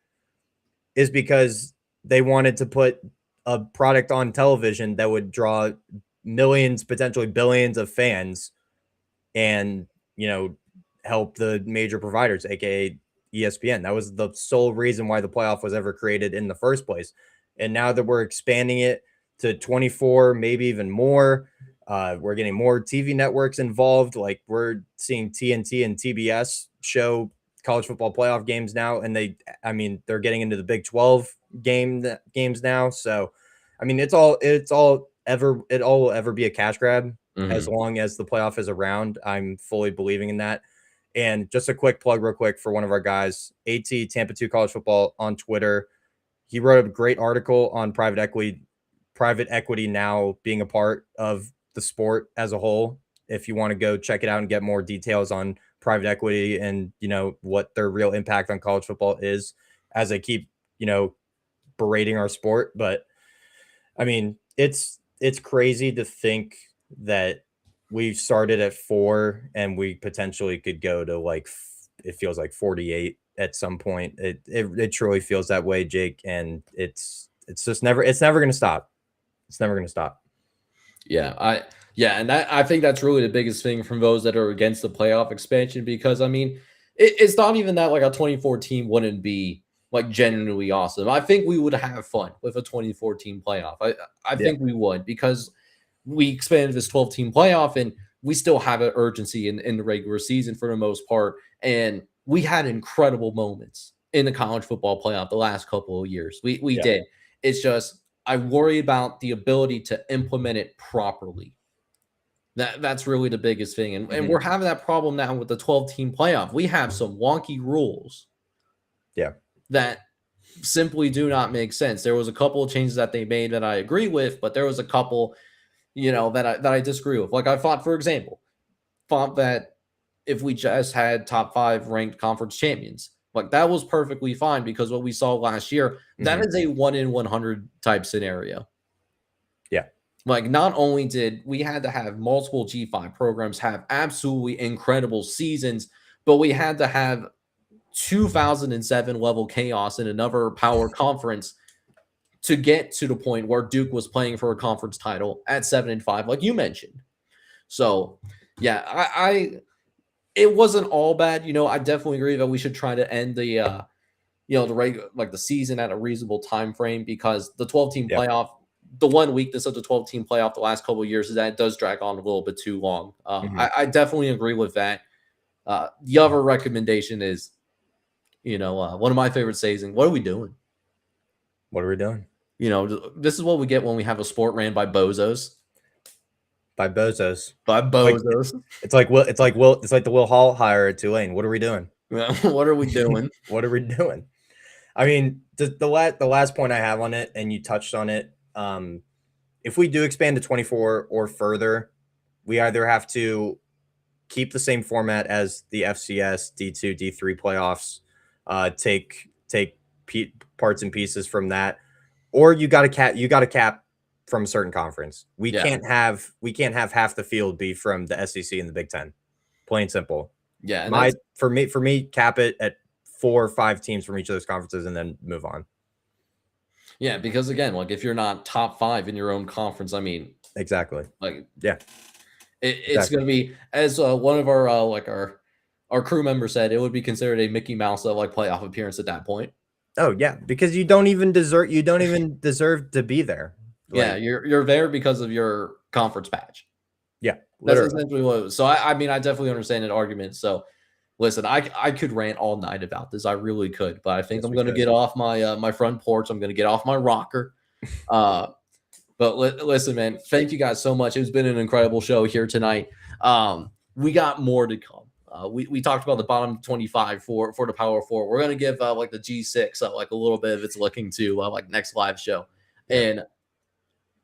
is because they wanted to put a product on television that would draw millions, potentially billions of fans, and help the major providers, aka ESPN. That was the sole reason why the playoff was ever created in the first place. And now that we're expanding it to 24, maybe even more, we're getting more TV networks involved. Like, we're seeing TNT and TBS show college football playoff games now, and they're getting into the Big 12 games now. So, it'll ever be a cash grab as long as the playoff is around. I'm fully believing in that. And just a quick plug real quick for one of our guys, AT Tampa 2 College Football on Twitter. He wrote a great article on private equity now being a part of the sport as a whole. If you want to go check it out and get more details on private equity and, what their real impact on college football is, as I keep, berating our sport. But it's crazy to think that we started at 4 and we potentially could go to it feels like 48 at some point. It truly feels that way, Jake. And it's never going to stop. It's never going to stop. Yeah. And I think that's really the biggest thing from those that are against the playoff expansion, because it's not even that like a 2014 wouldn't be like genuinely awesome. I think we would have fun with a 2014 playoff. I think we would, because we expanded this 12-team playoff and we still have an urgency in the regular season for the most part. And we had incredible moments in the college football playoff the last couple of years. We did. It's just, I worry about the ability to implement it properly. That's really the biggest thing. And we're having that problem now with the 12-team playoff. We have some wonky rules. Yeah. That simply do not make sense. There was a couple of changes that they made that I agree with, but there was a couple, that I disagree with. Like, I thought, for example, that if we just had top 5 ranked conference champions, like, that was perfectly fine, because what we saw last year, that is a 1 in 100 type scenario. Yeah. Like, not only did we had to have multiple G5 programs have absolutely incredible seasons, but we had to have 2007 level chaos in another power conference to get to the point where Duke was playing for a conference title at 7-5, like you mentioned. So, yeah, it wasn't all bad. I definitely agree that we should try to end the the season at a reasonable time frame, because the 12-team playoff, the one weakness of the 12-team playoff the last couple of years is that it does drag on a little bit too long. I definitely agree with that. The other recommendation is, one of my favorite sayings, what are we doing? What are we doing? You know, this is what we get when we have a sport ran by bozos. By bozos. By bozos. It's like the Will Hall hire at Tulane. What are we doing? What are we doing? What are we doing? I mean, the last point I have on it, and you touched on it. If we do expand to 24 or further, we either have to keep the same format as the FCS D2, D3 playoffs, take parts and pieces from that, or you got to cap from a certain conference. We can't have half the field be from the SEC and the Big Ten. Plain simple. Yeah. For me, cap it at 4 or 5 teams from each of those conferences and then move on. Yeah, because again, like if you're not top 5 in your own conference, I mean, exactly. Like, yeah, it's going to be, as one of our our crew members said, it would be considered a Mickey Mouse like playoff appearance at that point. Oh yeah, because you don't even deserve to be there. Yeah, you're there because of your conference badge. Yeah, literally. That's essentially what it was. So I mean, I definitely understand that argument. So listen, I could rant all night about this. I really could, but I think I'm going to get off my my front porch. I'm going to get off my rocker. But listen, man, thank you guys so much. It's been an incredible show here tonight. We got more to come. We talked about the bottom 25 for the Power 4. We're going to give like the G6 like a little bit of its looking to like next live show. And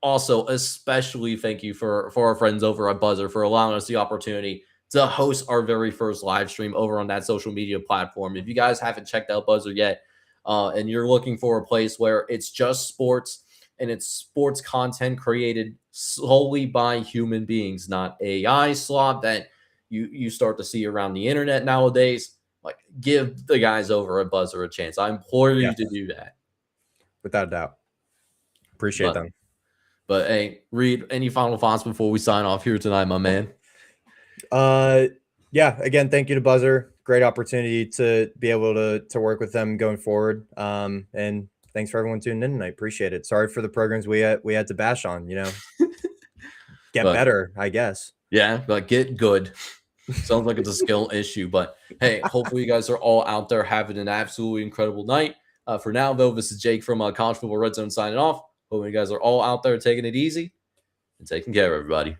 also, especially thank you for our friends over at Buzzer for allowing us the opportunity to host our very first live stream over on that social media platform. If you guys haven't checked out Buzzer yet, and you're looking for a place where it's just sports and it's sports content created solely by human beings, not AI slop that you start to see around the internet nowadays, like give the guys over at Buzzer a chance. I implore you to do that. Without a doubt. Appreciate them. But hey, Reed, any final thoughts before we sign off here tonight, my man? Yeah, again, thank you to Buzzer. Great opportunity to be able to work with them going forward. And thanks for everyone tuning in tonight. Appreciate it. Sorry for the programs we had to bash on, get better, I guess. Yeah, but get good. Sounds like it's a skill issue, but hey, hopefully you guys are all out there having an absolutely incredible night. For now, though, this is Jake from College Football Red Zone signing off. Hoping you guys are all out there taking it easy and taking care of everybody.